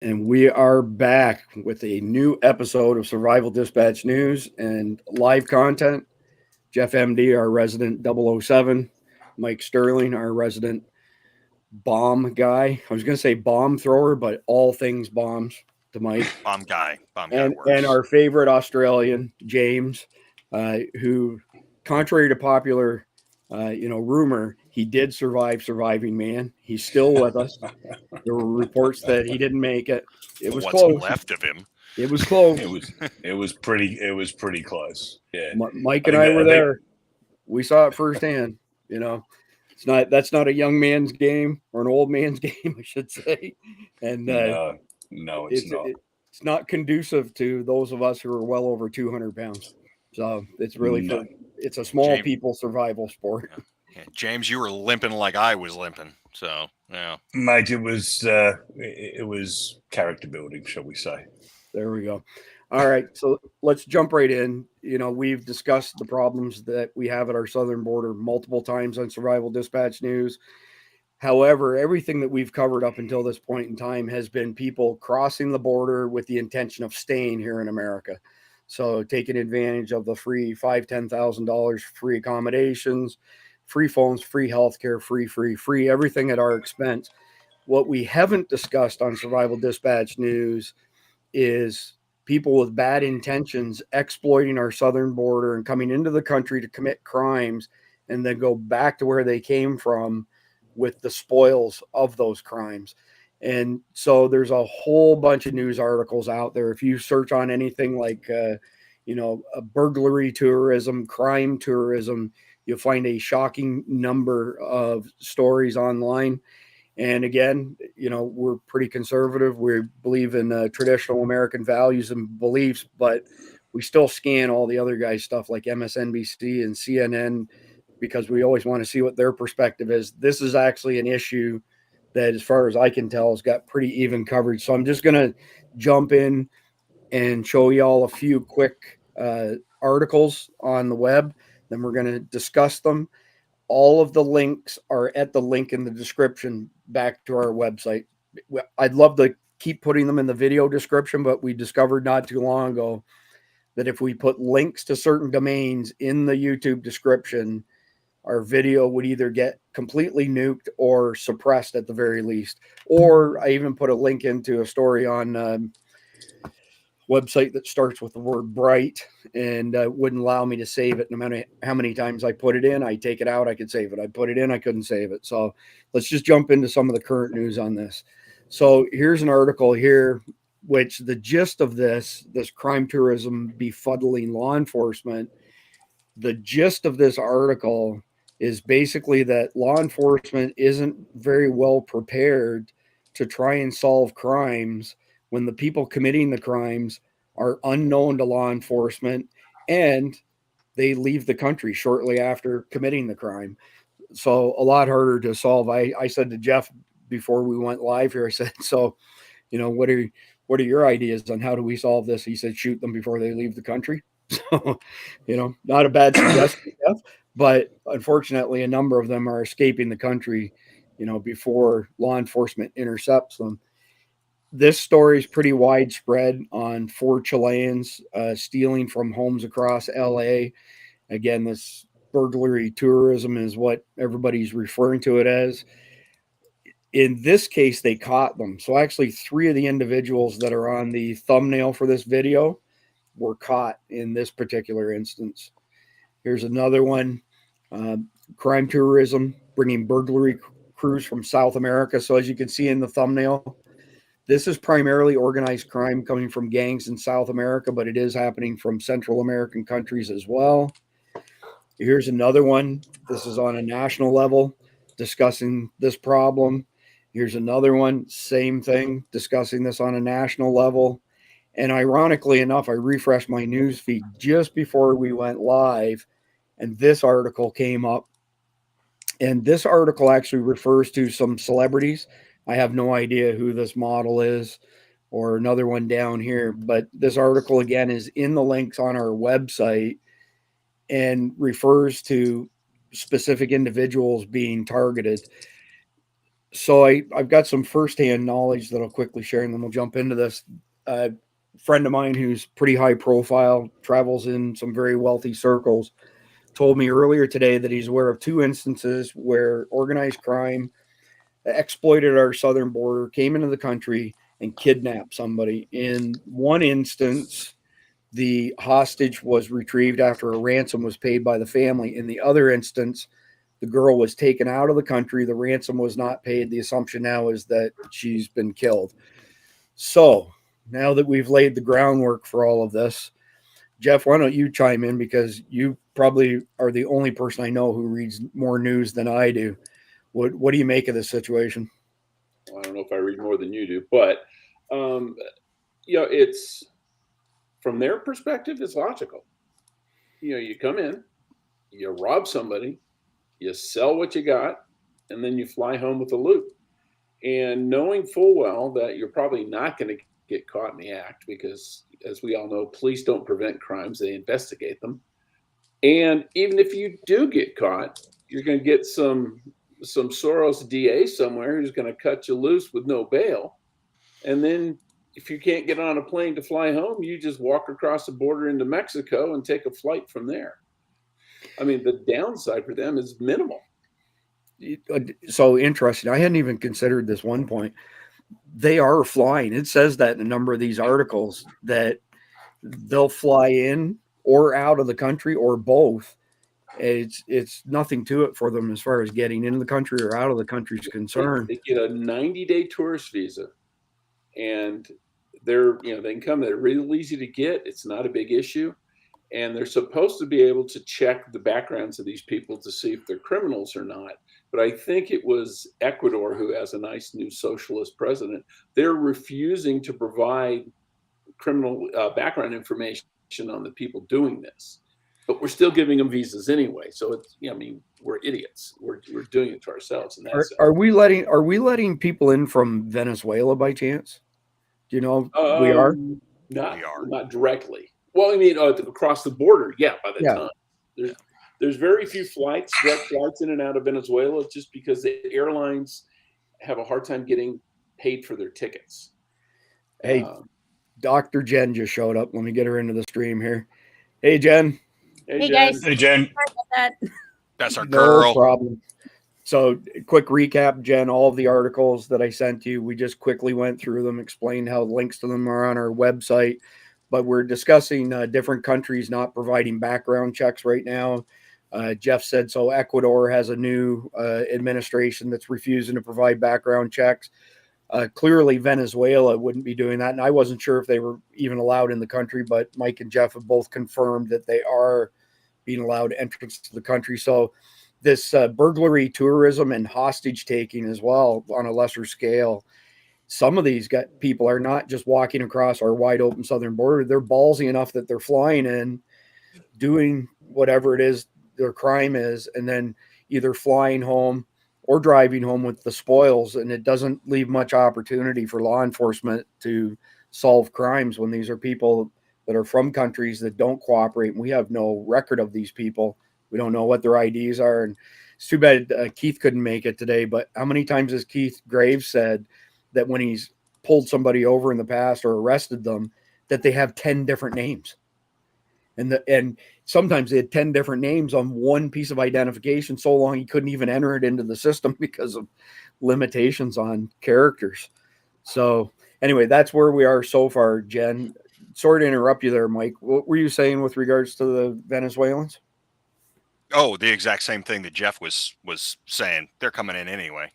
And we are back with a new episode of Survival Dispatch News and live content. Jeff MD, our resident 007, Mike Sterling, our resident bomb guy. I was going to say bomb thrower, but all things bombs to Mike. Bomb guy And works. our favorite Australian, James, who, contrary to popular, rumor, he did survive Surviving Man. He's still with us. There were reports that he didn't make it. It was What's close. left of him? It was close. It was pretty close. Yeah, Mike and I were there. We saw it firsthand. That's not a young man's game or an old man's game, I should say. And no, it's not. It's not conducive to those of us who are well over 200 pounds. So it's really it's a small people survival sport. Yeah. James, you were limping like I was limping. So yeah, mate, it was character building, shall we say? There we go. All right, so let's jump right in. We've discussed the problems that we have at our southern border multiple times on Survival Dispatch News. However, everything that we've covered up until this point in time has been people crossing the border with the intention of staying here in America. So taking advantage of the free $5,000, $10,000 free accommodations, free phones, free healthcare, free, everything at our expense. What we haven't discussed on Survival Dispatch News is people with bad intentions exploiting our southern border and coming into the country to commit crimes and then go back to where they came from with the spoils of those crimes. And so there's a whole bunch of news articles out there. If you search on anything like, a burglary tourism, crime tourism, you'll find a shocking number of stories online. And again, we're pretty conservative. We believe in traditional American values and beliefs, but we still scan all the other guys' stuff like MSNBC and CNN because we always want to see what their perspective is. This is actually an issue that, as far as I can tell, has got pretty even coverage. So I'm just going to jump in and show y'all a few quick articles on the web. Then we're going to discuss them. All of the links are at the link in the description back to our website. I'd love to keep putting them in the video description, but we discovered not too long ago that if we put links to certain domains in the YouTube description, our video would either get completely nuked or suppressed at the very least. Or I even put a link into a story on website that starts with the word bright and wouldn't allow me to save it. No matter how many times I put it in, I take it out, I could save it. I put it in, I couldn't save it. So let's just jump into some of the current news on this. So here's an article here, which the gist of this crime tourism befuddling law enforcement, the gist of this article is basically that law enforcement isn't very well prepared to try and solve crimes when the people committing the crimes are unknown to law enforcement and they leave the country shortly after committing the crime. So a lot harder to solve. I said to Jeff before we went live here, I said, so, what are your ideas on how do we solve this? He said, shoot them before they leave the country. So, not a bad suggestion, Jeff, but unfortunately, a number of them are escaping the country, before law enforcement intercepts them. This story is pretty widespread on 4 Chileans stealing from homes across LA. Again, this burglary tourism is what everybody's referring to it as. In this case, they caught them. So actually 3 of the individuals that are on the thumbnail for this video were caught in this particular instance. Here's another one. Crime tourism, bringing burglary crews from South America. So as you can see in the thumbnail, this is primarily organized crime coming from gangs in South America, but it is happening from Central American countries as well. Here's another one. This is on a national level, discussing this problem. Here's another one, same thing, discussing this on a national level. And ironically enough, I refreshed my news feed just before we went live, and this article came up. And this article actually refers to some celebrities. I have no idea who this model is, or another one down here, but this article again is in the links on our website and refers to specific individuals being targeted. So I've got some firsthand knowledge that I'll quickly share, and then we'll jump into this. A friend of mine who's pretty high profile, travels in some very wealthy circles, told me earlier today that he's aware of 2 instances where organized crime exploited our southern border, came into the country, and kidnapped somebody. In one instance, the hostage was retrieved after a ransom was paid by the family. In the other instance, the girl was taken out of the country. The ransom was not paid. The assumption now is that she's been killed. So now that we've laid the groundwork for all of this, Jeff, why don't you chime in, because you probably are the only person I know who reads more news than I do. What do you make of this situation? I don't know if I read more than you do, but it's from their perspective, it's logical. You come in, you rob somebody, you sell what you got, and then you fly home with the loot. And knowing full well that you're probably not going to get caught in the act, because, as we all know, police don't prevent crimes, they investigate them. And even if you do get caught, you're going to get some Soros DA somewhere who's going to cut you loose with no bail. And then if you can't get on a plane to fly home, you just walk across the border into Mexico and take a flight from there. I mean, the downside for them is minimal. So interesting. I hadn't even considered this one point. They are flying. It says that in a number of these articles that they'll fly in or out of the country or both. It's nothing to it for them as far as getting into the country or out of the country is concerned. They get a 90-day tourist visa, and they can come. They're really easy to get. It's not a big issue. And they're supposed to be able to check the backgrounds of these people to see if they're criminals or not. But I think it was Ecuador, who has a nice new socialist president. They're refusing to provide criminal background information on the people doing this. But we're still giving them visas anyway. So it's, we're idiots. We're doing it to ourselves. And are we letting people in from Venezuela by chance? Do you know we are? Not directly. Well, across the border, by the time. There's very few direct flights in and out of Venezuela, just because the airlines have a hard time getting paid for their tickets. Hey, Dr. Jen just showed up. Let me get her into the stream here. Hey, Jen. Hey guys. Hey, Jen. Sorry about that. That's our No girl. problem. So, quick recap, Jen, all of the articles that I sent you, we just quickly went through them, explained how links to them are on our website. But we're discussing different countries not providing background checks right now. Jeff said so. Ecuador has a new administration that's refusing to provide background checks. Clearly, Venezuela wouldn't be doing that. And I wasn't sure if they were even allowed in the country, but Mike and Jeff have both confirmed that they are being allowed entrance to the country. So this burglary, tourism, and hostage taking as well on a lesser scale. Some of these people are not just walking across our wide open southern border. They're ballsy enough that they're flying in, doing whatever it is their crime is, and then either flying home or driving home with the spoils. And it doesn't leave much opportunity for law enforcement to solve crimes when these are people that are from countries that don't cooperate. And we have no record of these people. We don't know what their IDs are. And it's too bad Keith couldn't make it today. But how many times has Keith Graves said that when he's pulled somebody over in the past or arrested them, that they have 10 different names? And sometimes they had 10 different names on one piece of identification, so long he couldn't even enter it into the system because of limitations on characters. So anyway, that's where we are so far, Jen. Sorry to interrupt you there, Mike. What were you saying with regards to the Venezuelans? Oh, the exact same thing that Jeff was saying. They're coming in anyway.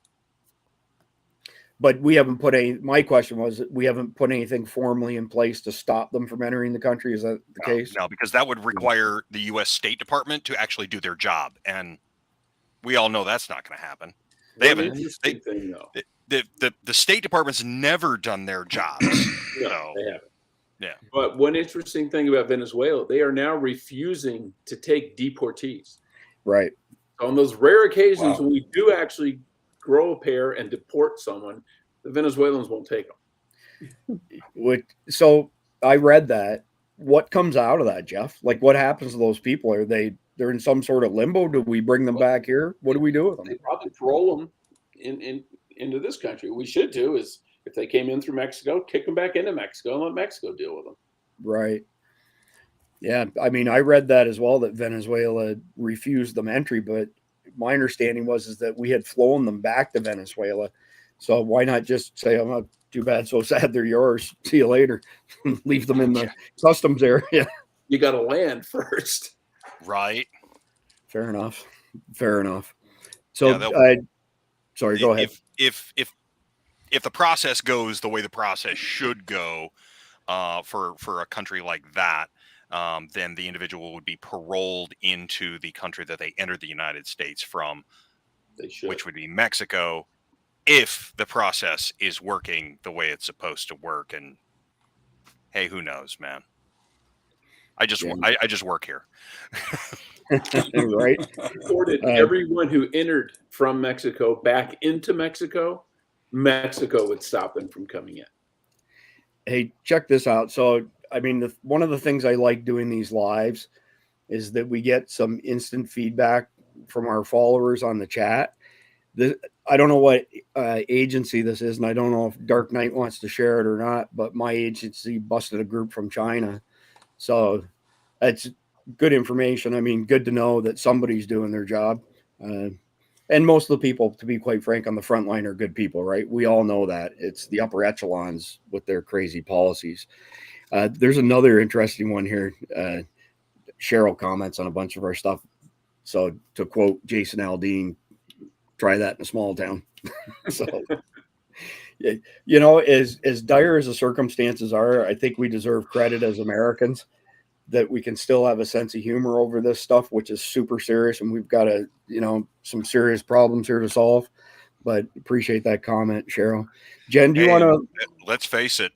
But we haven't my question was, we haven't put anything formally in place to stop them from entering the country. Is that the case? No, because that would require the U.S. State Department to actually do their job. And we all know that's not going to happen. They haven't. The State Department's never done their jobs. No, they haven't. Yeah. But one interesting thing about Venezuela, they are now refusing to take deportees. Right. On those rare occasions when we do actually grow a pair and deport someone, the Venezuelans won't take them. So I read that. What comes out of that, Jeff? Like, what happens to those people? They're in some sort of limbo? Do we bring them back here? What do we do with them? They probably parole them in into this country. What we should do is, if they came in through Mexico, kick them back into Mexico and let Mexico deal with them. Right. Yeah. I mean, I read that as well, that Venezuela refused them entry, but my understanding is that we had flown them back to Venezuela. So why not just say, "I'm not too bad, so sad, they're yours. See you later." Leave them in the customs area. You got to land first. Right. Fair enough. Fair enough. So, sorry, go ahead. If the process goes the way the process should go, for a country like that, then the individual would be paroled into the country that they entered the United States from, which would be Mexico, if the process is working the way it's supposed to work. And hey, who knows, man? I just work here. Right. Deported everyone who entered from Mexico back into Mexico. Mexico would stop them from coming in. Hey, check this out. So, I mean, one of the things I like doing these lives is that we get some instant feedback from our followers on the chat. I don't know what agency this is, and I don't know if Dark Knight wants to share it or not, but my agency busted a group from China. So that's good information. I mean, good to know that somebody's doing their job. And most of the people, to be quite frank, on the front line are good people, right? We all know that. It's the upper echelons with their crazy policies. There's another interesting one here. Cheryl comments on a bunch of our stuff. So to quote Jason Aldean, try that in a small town. So, you know, as dire as the circumstances are, I think we deserve credit as Americans that we can still have a sense of humor over this stuff, which is super serious. And we've got some serious problems here to solve, but appreciate that comment, Cheryl. Jen, do you want to? Let's face it.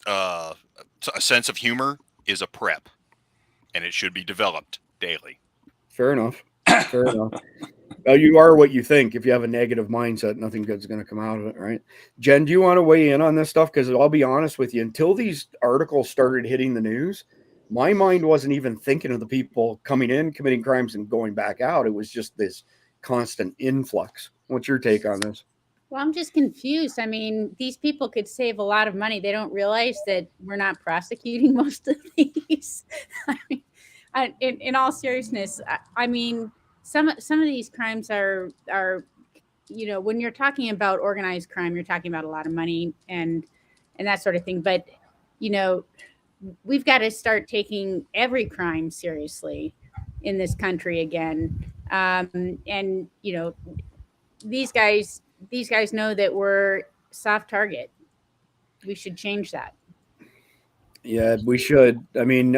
A sense of humor is a prep, and it should be developed daily. Fair enough. Fair enough. You are what you think. If you have a negative mindset, nothing good's going to come out of it, right? Jen, do you want to weigh in on this stuff? Because I'll be honest with you, until these articles started hitting the news, my mind wasn't even thinking of the people coming in, committing crimes, and going back out. It was just this constant influx. What's your take on this? Well, I'm just confused. I mean, these people could save a lot of money. They don't realize that we're not prosecuting most of these. I mean, in all seriousness, I mean, some of these crimes are, you know, when you're talking about organized crime, you're talking about a lot of money and that sort of thing. But, you know, we've got to start taking every crime seriously in this country again. And, you know, these guys know that we're soft target. We should change that. Yeah, we should. I mean,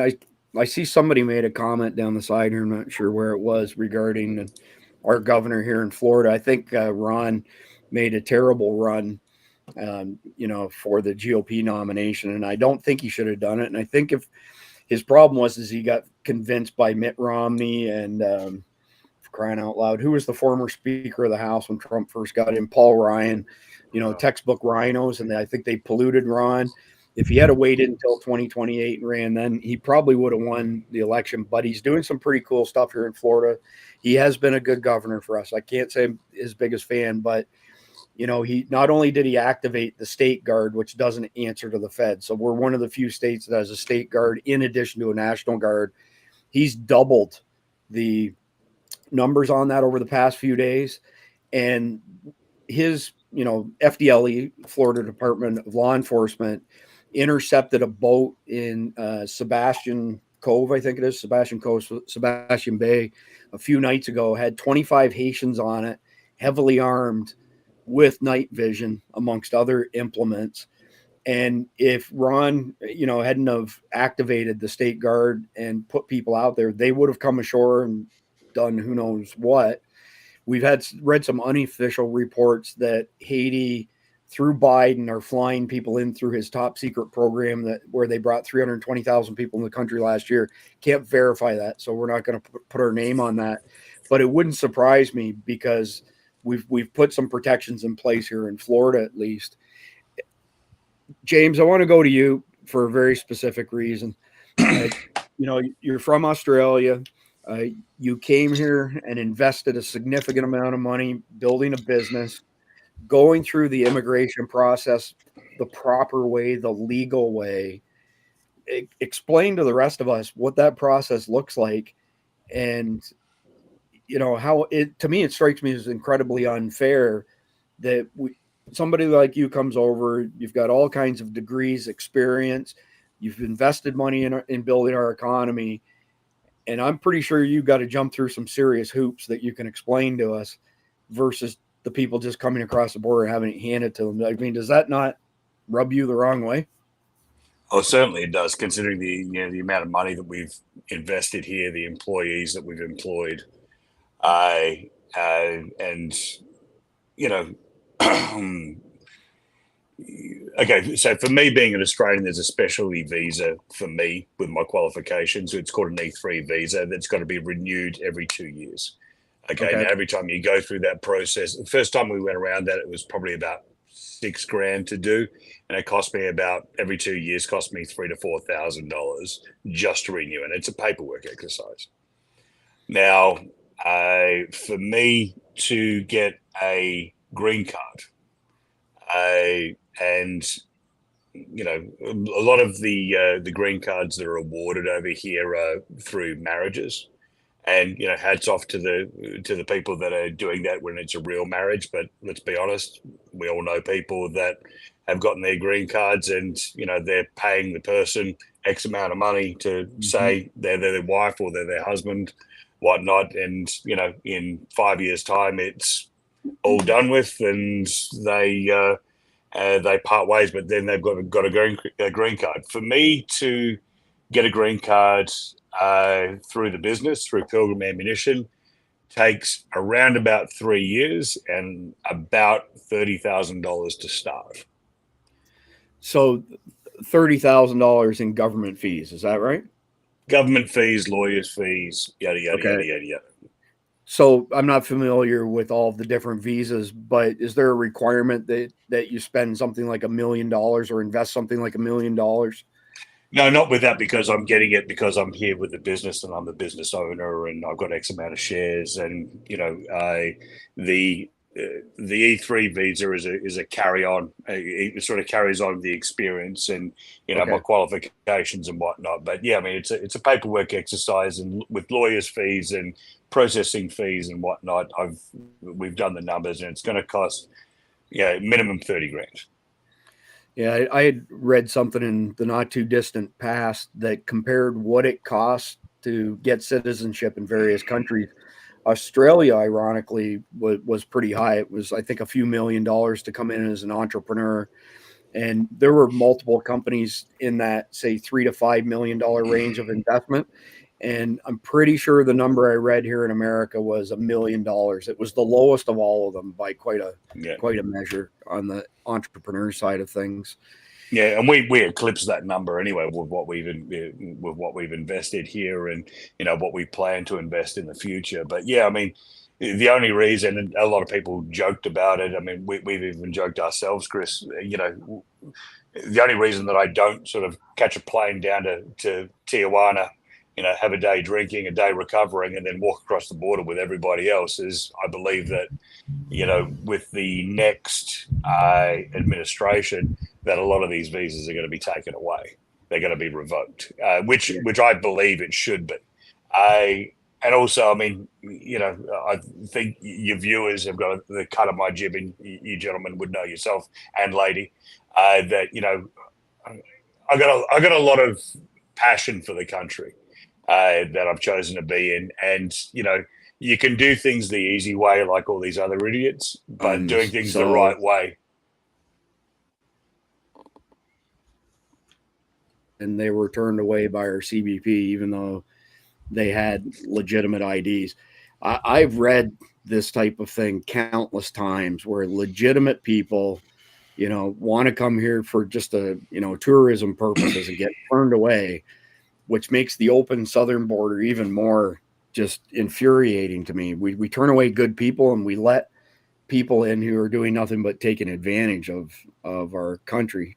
I see somebody made a comment down the side here. I'm not sure where it was, regarding our governor here in Florida. I think Ron made a terrible run, you know, for the GOP nomination, and I don't think he should have done it. And I think if his problem was he got convinced by Mitt Romney and crying out loud, who was the former Speaker of the House when Trump first got in, Paul Ryan, you know, textbook rhinos, and I think they polluted Ron. If he had waited until 2028 and ran then, he probably would have won the election. But he's doing some pretty cool stuff here in Florida. He has been a good governor for us. I can't say I'm his biggest fan, but, you know, he not only did he activate the state guard, which doesn't answer to the Fed. So we're one of the few states that has a state guard in addition to a national guard. He's doubled the numbers on that over the past few days. And his, you know, FDLE, Florida Department of Law Enforcement, intercepted a boat in Sebastian Cove, I think it is, Sebastian Bay, a few nights ago, had 25 Haitians on it, heavily armed with night vision, amongst other implements. And if Ron, you know, hadn't have activated the state guard and put people out there, they would have come ashore and done who knows what. We've read some unofficial reports that Haiti, through Biden, are flying people in through his top secret program where they brought 320,000 people in the country last year. Can't verify that, so we're not going to put our name on that. But it wouldn't surprise me, because we've put some protections in place here in Florida, at least. James, I want to go to you for a very specific reason. You know, you're from Australia. You came here and invested a significant amount of money building a business. going through the immigration process the proper way, the legal way. Explain to the rest of us what that process looks like, and how it, to me, it strikes me as incredibly unfair that somebody like you comes over, you've got all kinds of degrees, experience, you've invested money in building our economy, and I'm pretty sure you got to jump through some serious hoops that you can explain to us versus the people just coming across the border and having it handed to them. I mean, does that not rub you the wrong way? Oh, certainly it does, considering the amount of money that we've invested here, the employees that we've employed, and okay. So for me, being an Australian, there's a specialty visa for me with my qualifications. It's called an E3 visa that's got to be renewed every 2 years. Okay. Now, every time you go through that process, the first time we went around that, it was probably about $6,000 to do, and it cost me about every 2 years, cost me $3,000 to $4,000 just to renew, and it's a paperwork exercise. Now, for me to get a green card, and a lot of the green cards that are awarded over here are through marriages. And hats off to the people that are doing that when it's a real marriage. But let's be honest, we all know people that have gotten their green cards, and they're paying the person X amount of money to say they're their wife or they're their husband, whatnot. And in 5 years' time, it's all done with, and they part ways. But then they've got a green card. For me to get a green card through the business, through Pilgrim Ammunition, takes around about 3 years and about $30,000 to start. So $30,000 in government fees, is that right? Government fees, lawyers' fees, yada yada yada yada yada. So I'm not familiar with all the different visas, but is there a requirement that you spend something like $1 million or invest something like $1 million? No, not with that, because I'm getting it because I'm here with the business and I'm the business owner and I've got X amount of shares, and the E3 visa is a carry on. It sort of carries on the experience and my qualifications and whatnot. But yeah, I mean it's a paperwork exercise, and with lawyers' fees and processing fees and whatnot, we've done the numbers, and it's going to cost minimum $30,000. Yeah, I had read something in the not too distant past that compared what it costs to get citizenship in various countries. Australia, ironically, was pretty high. It was, I think, a few $1 million to come in as an entrepreneur. And there were multiple companies in that, say, $3 to $5 million range of investment. And I'm pretty sure the number I read here in America was $1 million. It was the lowest of all of them by quite a measure on the entrepreneur side of things. Yeah, and we eclipse that number anyway with what we've invested here, and what we plan to invest in the future. But yeah, I mean, the only reason, and a lot of people joked about it. I mean, we've even joked ourselves, Chris. The only reason that I don't sort of catch a plane down to Tijuana, have a day drinking, a day recovering, and then walk across the border with everybody else is, I believe that, with the next administration, that a lot of these visas are going to be taken away. They're going to be revoked, which I believe it should be. And also, I mean, I think your viewers have got the cut of my jib, and you gentlemen would know yourself and lady, that, I got a lot of passion for the country that I've chosen to be in. And, you can do things the easy way, like all these other idiots, but doing things the right way. And they were turned away by our CBP, even though they had legitimate IDs. I've read this type of thing countless times where legitimate people, want to come here for just tourism purposes and get turned away, which makes the open southern border even more just infuriating to me. We turn away good people and we let people in who are doing nothing but taking advantage of our country.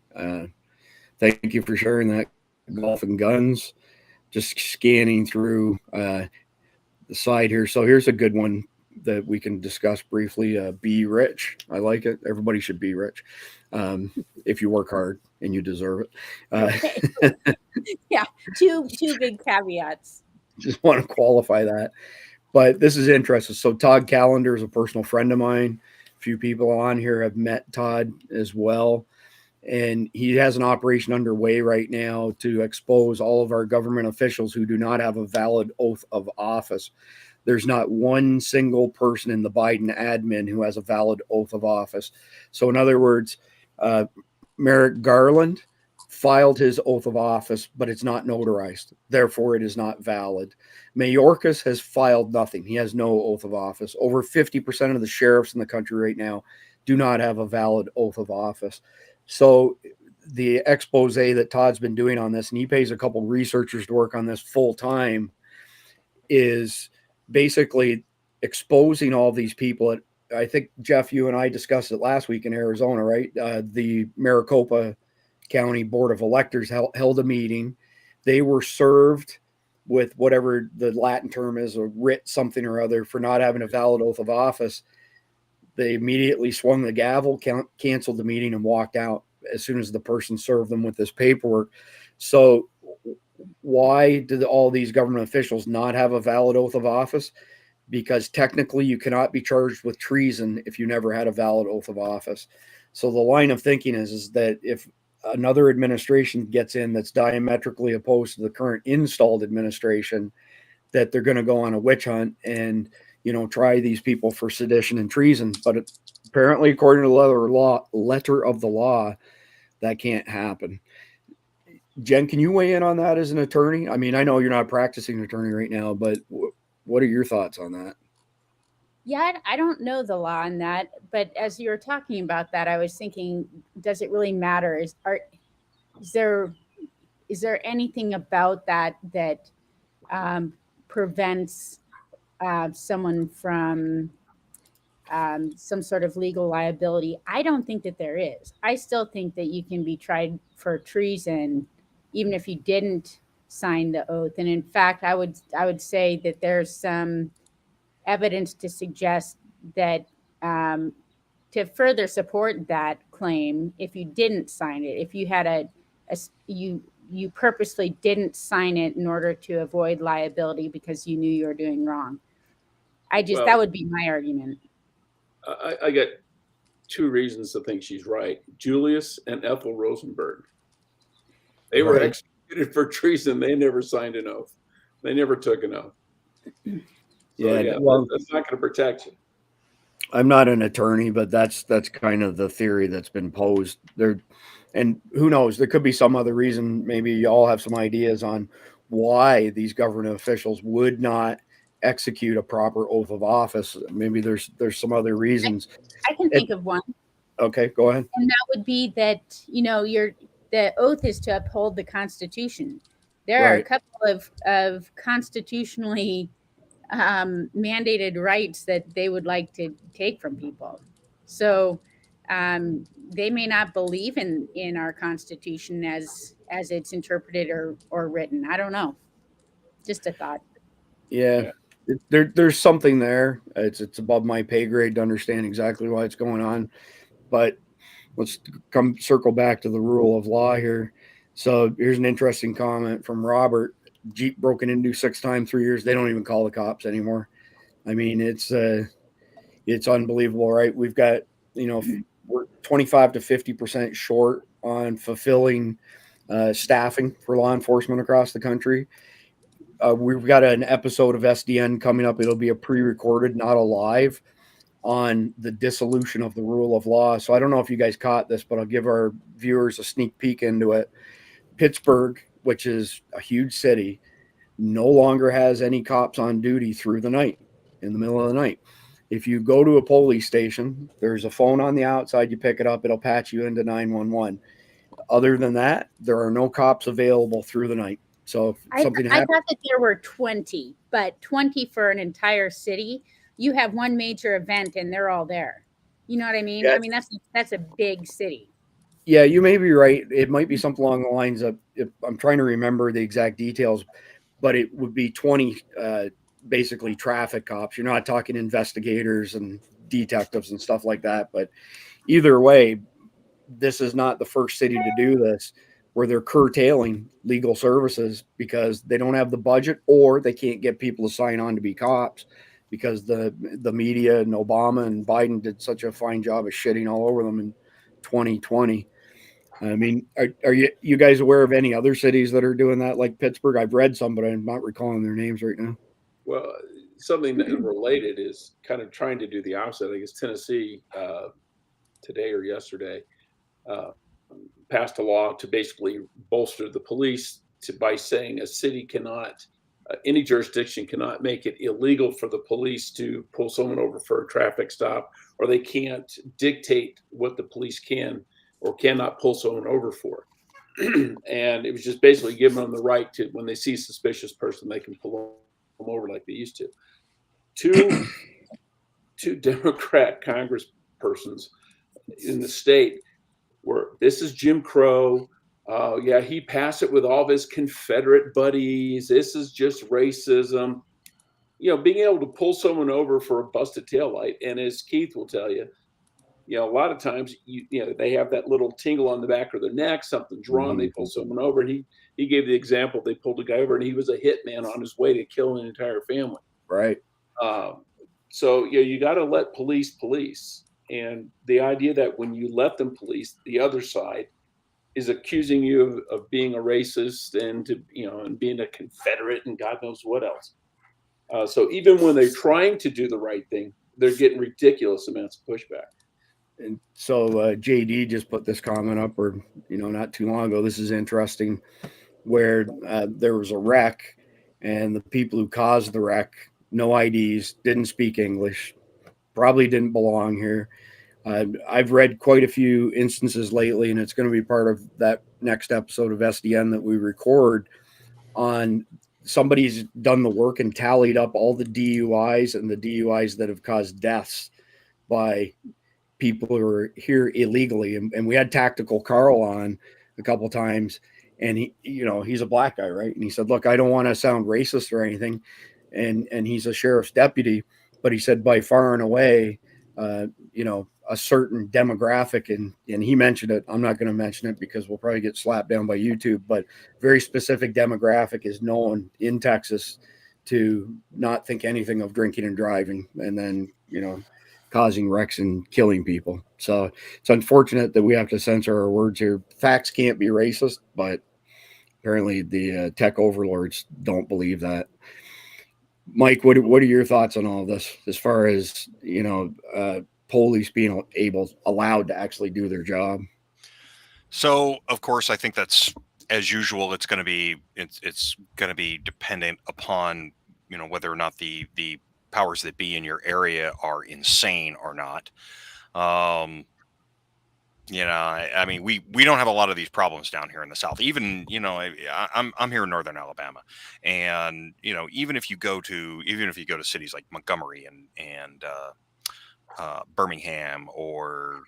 Thank you for sharing that. Golf and guns. Just scanning through the side here. So here's a good one. that we can discuss briefly. Be rich. I like it. Everybody should be rich if you work hard and you deserve it. Yeah, two big caveats. Just want to qualify that. But this is interesting. So Todd Callender is a personal friend of mine. A few people on here have met Todd as well. And he has an operation underway right now to expose all of our government officials who do not have a valid oath of office. There's not one single person in the Biden admin who has a valid oath of office. So in other words, Merrick Garland filed his oath of office, but it's not notarized. Therefore, it is not valid. Mayorkas has filed nothing. He has no oath of office. Over 50% of the sheriffs in the country right now do not have a valid oath of office. So the expose that Todd's been doing on this, and he pays a couple researchers to work on this full time, is basically exposing all these people. I think, Jeff, you and I discussed it last week in Arizona, right? The Maricopa County Board of Electors held a meeting. They were served with whatever the Latin term is, a writ something or other, for not having a valid oath of office. They immediately swung the gavel, canceled the meeting, and walked out as soon as the person served them with this paperwork. So why did all these government officials not have a valid oath of office? Because technically you cannot be charged with treason if you never had a valid oath of office. So the line of thinking is that if another administration gets in that's diametrically opposed to the current installed administration, that they're going to go on a witch hunt and, try these people for sedition and treason. But apparently, according to the letter of the law, that can't happen. Jen, can you weigh in on that as an attorney? I mean, I know you're not a practicing attorney right now, but what are your thoughts on that? Yeah, I don't know the law on that, but as you were talking about that, I was thinking, does it really matter? Is there anything about that prevents someone from some sort of legal liability? I don't think that there is. I still think that you can be tried for treason even if you didn't sign the oath. And in fact, I would say that there's some evidence to suggest that to further support that claim, if you didn't sign it, if you had you purposely didn't sign it in order to avoid liability because you knew you were doing wrong. That would be my argument. I got two reasons to think she's right. Julius and Ethel Rosenberg. They were executed for treason. They never signed an oath. They never took an oath. So, that's not going to protect you. I'm not an attorney, but that's kind of the theory that's been posed there. And who knows, there could be some other reason. Maybe you all have some ideas on why these government officials would not execute a proper oath of office. Maybe there's some other reasons. I can think of one. Okay, go ahead. And that would be that, the oath is to uphold the Constitution. There are a couple of constitutionally mandated rights that they would like to take from people. So they may not believe in our Constitution as it's interpreted or written. I don't know. Just a thought. Yeah. There's something there. It's above my pay grade to understand exactly why it's going on. But let's circle back to the rule of law here. So here's an interesting comment from Robert. Jeep broken into 6 times, 3 years. They don't even call the cops anymore. I mean, it's unbelievable, right? We've got, we're 25 to 50% short on fulfilling staffing for law enforcement across the country. We've got an episode of SDN coming up. It'll be a pre-recorded, not a live, on the dissolution of the rule of law. So I don't know if you guys caught this, but I'll give our viewers a sneak peek into it. Pittsburgh, which is a huge city, no longer has any cops on duty through the night, in the middle of the night. If you go to a police station, there's a phone on the outside. You pick it up, it'll patch you into 911. Other than that, there are no cops available through the night. So if something happens, I thought that there were 20, but 20 for an entire city. You have one major event and they're all there. You know what I mean? Yeah. I mean, that's a big city. Yeah, you may be right. It might be something along the lines of, if I'm trying to remember the exact details, but it would be 20 basically traffic cops. You're not talking investigators and detectives and stuff like that. But either way, this is not the first city to do this, where they're curtailing legal services because they don't have the budget, or they can't get people to sign on to be cops, because the media and Obama and Biden did such a fine job of shitting all over them in 2020. I mean, are you guys aware of any other cities that are doing that, like Pittsburgh? I've read some, but I'm not recalling their names right now. Well, something that related is kind of trying to do the opposite. I guess Tennessee today or yesterday passed a law to basically bolster the police by saying a city cannot, any jurisdiction cannot make it illegal for the police to pull someone over for a traffic stop, or they can't dictate what the police can or cannot pull someone over for. And it was just basically giving them the right to, when they see a suspicious person, they can pull them over like they used to. Two Democrat congresspersons in the state were, this is Jim Crow. Yeah, he passed it with all of his Confederate buddies. This is just racism. You know, being able to pull someone over for a busted taillight, and as Keith will tell you, a lot of times, they have that little tingle on the back of their neck, something's wrong, they pull someone over. And he gave the example, they pulled a guy over and he was a hitman on his way to kill an entire family. Right. So, you got to let police. And the idea that when you let them police, the other side is accusing you of being a racist and and being a Confederate and God knows what else. So even when they're trying to do the right thing, they're getting ridiculous amounts of pushback. And so JD just put this comment up, or not too long ago. This is interesting, where there was a wreck, and the people who caused the wreck, no IDs, didn't speak English, probably didn't belong here. I've read quite a few instances lately, and it's going to be part of that next episode of SDN that we record on. Somebody's done the work and tallied up all the DUIs and the DUIs that have caused deaths by people who are here illegally. And we had Tactical Carl on a couple times, and he's a black guy, right? And he said, look, I don't want to sound racist or anything. And he's a sheriff's deputy, but he said by far and away, a certain demographic, and he mentioned it. I'm not going to mention it because we'll probably get slapped down by YouTube, but very specific demographic is known in Texas to not think anything of drinking and driving, and then, causing wrecks and killing people. So it's unfortunate that we have to censor our words here. Facts can't be racist, but apparently the tech overlords don't believe that. Mike, what are your thoughts on all of this, as far as, police being allowed to actually do their job? So, of course, I think that's, as usual, it's going to be dependent upon, whether or not the powers that be in your area are insane or not. I mean, we don't have a lot of these problems down here in the South. Even, I'm here in Northern Alabama, and even if you go to cities like Montgomery and Birmingham or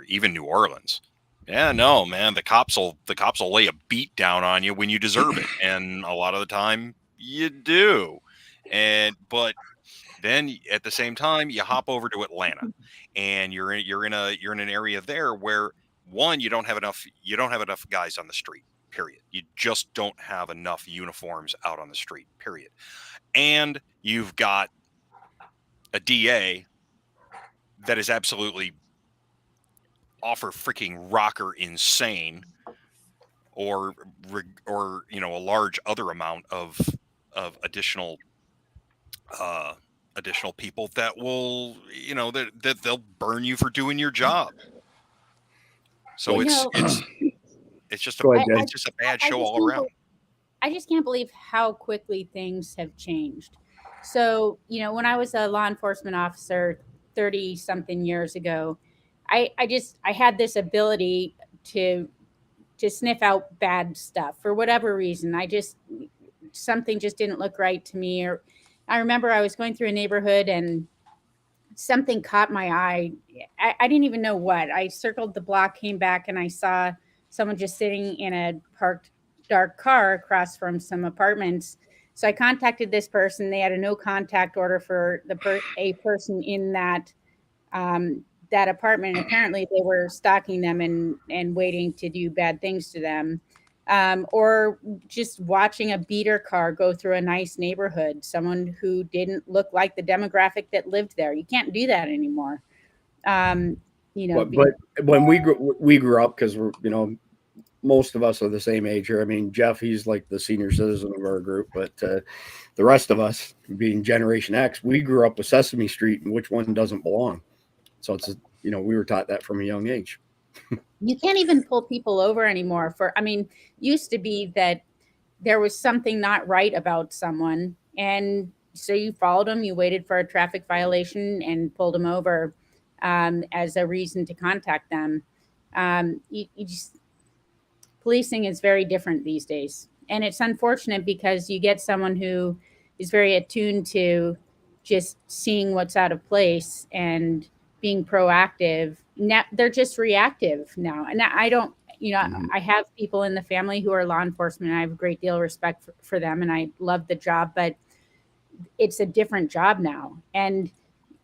even New Orleans, yeah, no, man, the cops will lay a beat down on you when you deserve it, and a lot of the time you do. But then at the same time, you hop over to Atlanta, and you're in an area there where, one, you don't have enough guys on the street, period. You just don't have enough uniforms out on the street, period. And you've got a DA that is absolutely freaking rocker insane, or a large other amount of additional people that will, that they'll burn you for doing your job. So it's just a bad show all around. I just can't believe how quickly things have changed. So, when I was a law enforcement officer 30 something years ago, I had this ability to sniff out bad stuff for whatever reason. Something just didn't look right to me. Or I remember I was going through a neighborhood and something caught my eye. I didn't even know what. I circled the block, came back, and I saw someone just sitting in a parked dark car across from some apartments So I contacted this person. They had a no contact order for a person in that that apartment. And apparently they were stalking them and waiting to do bad things to them. Or just watching a beater car go through a nice neighborhood, someone who didn't look like the demographic that lived there. You can't do that anymore. You know, but when we grew up, because we're, you know, most of us are the same age here. I mean, Jeff, he's like the senior citizen of our group, but the rest of us, being Generation X, we grew up with Sesame Street and which one doesn't belong. So it's, you know, we were taught that from a young age. You can't even pull people over anymore for, I mean, used to be that there was something not right about someone. And so you followed them, you waited for a traffic violation and pulled them over as a reason to contact them. You just, policing is very different these days. And it's unfortunate because you get someone who is very attuned to just seeing what's out of place and being proactive. Now they're just reactive now. And I don't, you know, I have people in the family who are law enforcement. And I have a great deal of respect for them and I love the job, but it's a different job now. And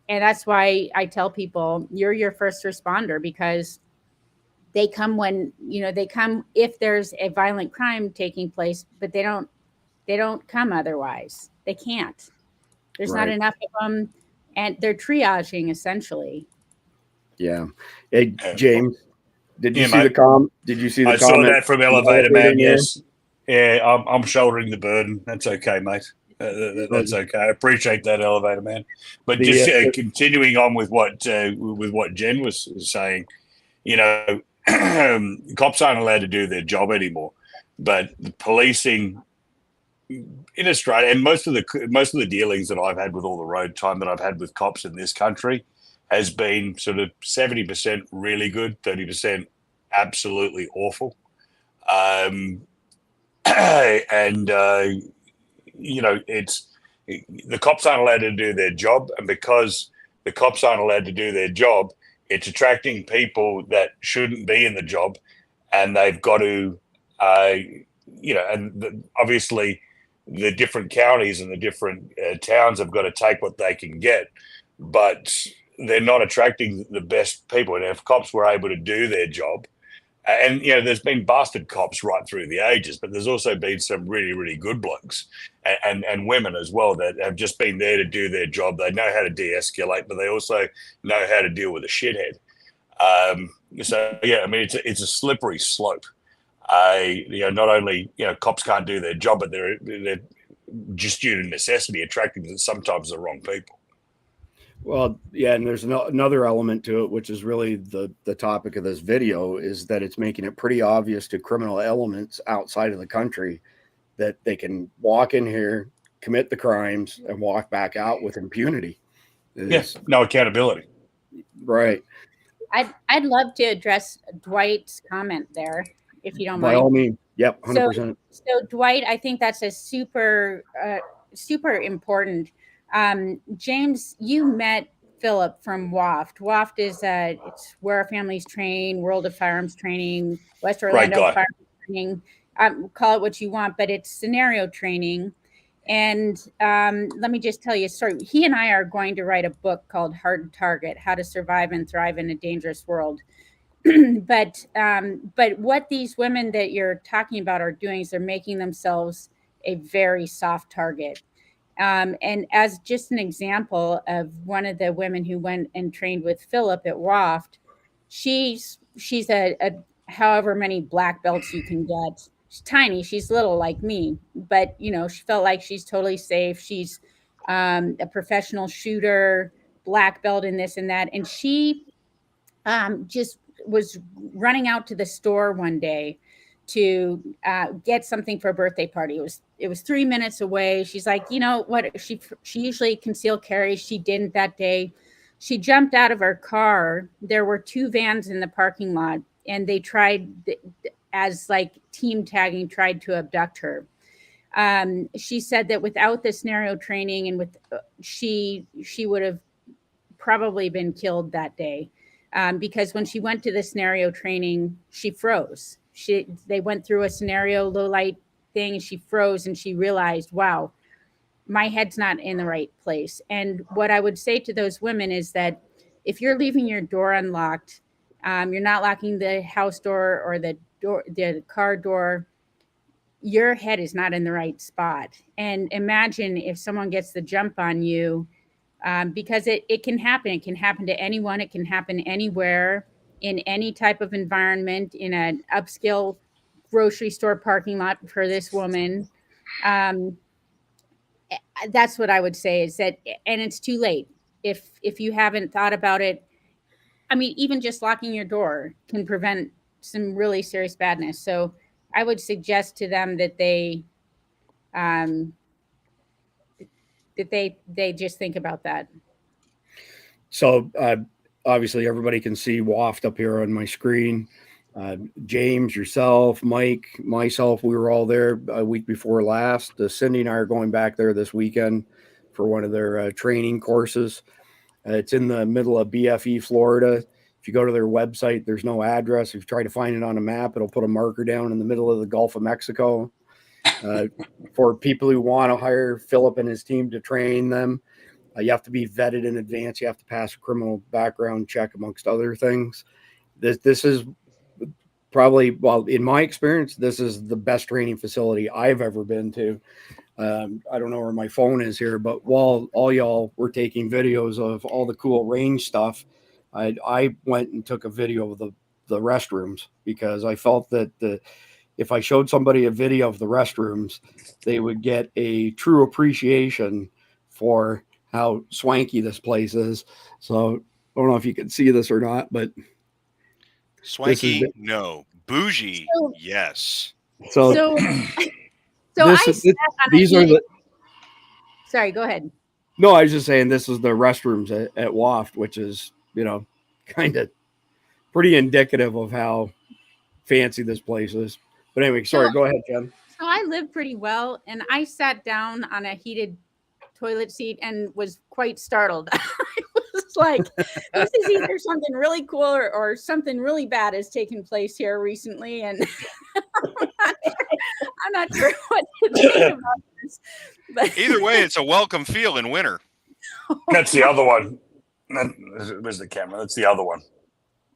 that's why I tell people you're your first responder, because they come when, you know, they come if there's a violent crime taking place, but they don't come otherwise. They can't. There's not enough of them, and they're triaging essentially. Yeah. Hey, James, did you see mate. the comment? Did you see the comment? I saw that from Elevator Man. Yes. Yeah, I'm shouldering the burden. That's okay, mate. That's okay. I appreciate that, Elevator Man. But just continuing on with what Jen was saying, you know, cops aren't allowed to do their job anymore. But the policing in Australia, and most of the dealings that I've had with all the road time that I've had with cops in this country, has been sort of 70% really good, 30% absolutely awful. You know, it's the cops aren't allowed to do their job, and because the cops aren't allowed to do their job, it's attracting people that shouldn't be in the job, and they've got to, you know, and obviously the different counties and the different towns have got to take what they can get, but they're not attracting the best people. And if cops were able to do their job, and, you know, there's been bastard cops right through the ages, but there's also been some really, really good blokes and women as well that have just been there to do their job. They know how to de-escalate, but they also know how to deal with a shithead. So, yeah, I mean, it's a slippery slope. You know, not only, you know, cops can't do their job, but they're just due to necessity attracting sometimes the wrong people. Well, yeah, and there's another element to it, which is really the topic of this video, is that it's making it pretty obvious to criminal elements outside of the country that they can walk in here, commit the crimes, and walk back out with impunity. Yes, no accountability. Right. I'd love to address Dwight's comment there, if you don't mind. By all means. Yep, 100%. So Dwight, I think that's a super important. James, you met Philip from WAFT. WAFT is it's where our families train, World of Firearms Training, West Orlando Firearms Training. Call it what you want, but it's scenario training. And let me just tell you a story. He and I are going to write a book called Hard Target: How to Survive and Thrive in a Dangerous World. But what these women that you're talking about are doing is they're making themselves a very soft target. And as just an example of one of the women who went and trained with Philip at WAFT, she's a however many black belts you can get. She's tiny. She's little like me, but, you know, she felt like she's totally safe. She's a professional shooter, black belt in this and that. And she just was running out to the store one day to get something for a birthday party. It was 3 minutes away. She's like, you know what? She usually concealed carry. She didn't that day. She jumped out of her car. There were 2 vans in the parking lot, and they tried, as like team tagging, tried to abduct her. She said that without the scenario training and with she would have probably been killed that day, because when she went to the scenario training, she froze. They went through a scenario low light thing, and she froze, and she realized, wow, my head's not in the right place. And what I would say to those women is that if you're leaving your door unlocked, you're not locking the house door or the car door, your head is not in the right spot. And imagine if someone gets the jump on you, because it can happen. It can happen to anyone. It can happen anywhere, in any type of environment, in an upscale grocery store parking lot for this woman. That's what I would say, is that, and it's too late. If you haven't thought about it, I mean, even just locking your door can prevent some really serious badness. So I would suggest to them that they just think about that. So obviously everybody can see WAFT up here on my screen. James, yourself, Mike, myself, we were all there a week before last. Cindy and I are going back there this weekend for one of their training courses. It's in the middle of BFE, Florida. If you go to their website, there's no address. If you try to find it on a map, it'll put a marker down in the middle of the Gulf of Mexico. For people who want to hire Philip and his team to train them, you have to be vetted in advance. You have to pass a criminal background check, amongst other things. This is probably, well, in my experience, this is the best training facility I've ever been to. I don't know where my phone is here, but while all y'all were taking videos of all the cool range stuff, I went and took a video of the restrooms, because I felt that if I showed somebody a video of the restrooms, they would get a true appreciation for how swanky this place is. So I don't know if you can see this or not, but swanky, no. Bougie, yes. So these are the. Sorry, go ahead. No, I was just saying this is the restrooms at WAFT, which is, kind of pretty indicative of how fancy this place is. But anyway, sorry, go ahead, Jen. So I live pretty well, and I sat down on a heated toilet seat and was quite startled. I was like, this is either something really cool or something really bad has taken place here recently, and I'm not sure what to think about this. But either way, it's a welcome feel in winter. That's the other one. Where's the camera? That's the other one.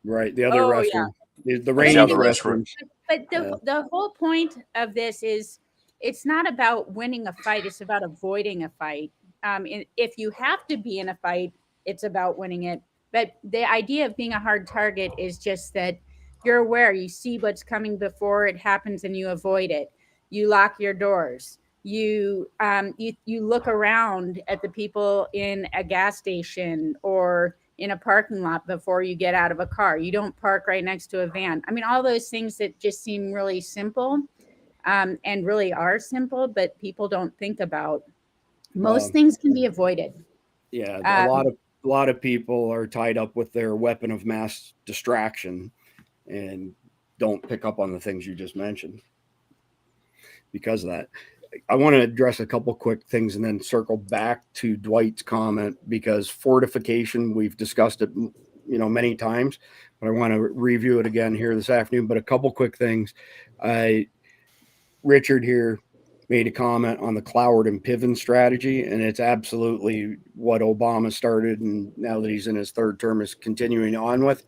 Right, the other restroom. Yeah. The rainy restroom. But the whole point of this is, it's not about winning a fight. It's about avoiding a fight. If you have to be in a fight, it's about winning it. But the idea of being a hard target is just that you're aware, you see what's coming before it happens, and you avoid it. You lock your doors. You look around at the people in a gas station or in a parking lot before you get out of a car. You don't park right next to a van. I mean, all those things that just seem really simple, and really are simple, but people don't think about. Most things can be avoided. Yeah, a lot of people are tied up with their weapon of mass distraction and don't pick up on the things you just mentioned because of that. I want to address a couple quick things and then circle back to Dwight's comment, because fortification, we've discussed it, many times, but I want to review it again here this afternoon. But a couple quick things. Richard here made a comment on the Cloward and Piven strategy, and it's absolutely what Obama started, and now that he's in his third term is continuing on with.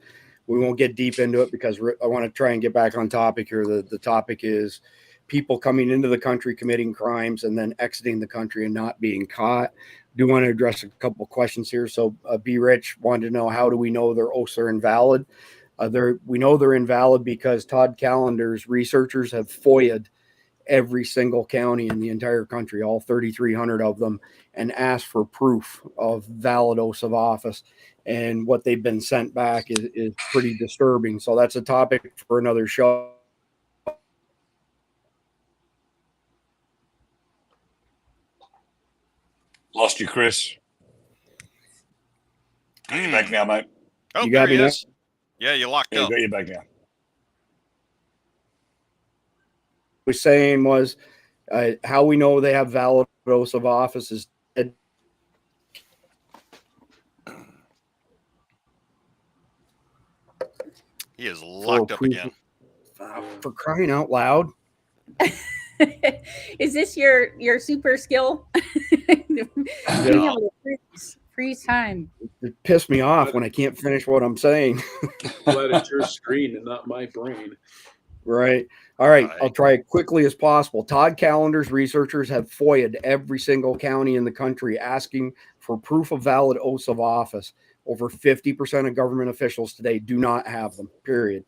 We won't get deep into it because I want to try and get back on topic here. The topic is people coming into the country, committing crimes, and then exiting the country and not being caught. Do want to address a couple of questions here. So B. Rich wanted to know, how do we know their oaths are invalid? We know they're invalid because Todd Callender's researchers have FOIA'd every single county in the entire country, all 3,300 of them, and asked for proof of valid oaths of office. And what they've been sent back is pretty disturbing. So that's a topic for another show. Lost you, Chris. You're back now, mate. Oh, you got me now? Yeah, you locked up. Got you back now. Was saying was how we know they have valid oaths of office is he is locked up again. For crying out loud. Is this your super skill? Being able to freeze time. It pissed me off when I can't finish what I'm saying. Glad it's your screen and not my brain. Right. All right. I'll try it quickly as possible. Todd Callender's researchers have FOIA'd every single county in the country asking for proof of valid oaths of office. Over 50% of government officials today do not have them, period.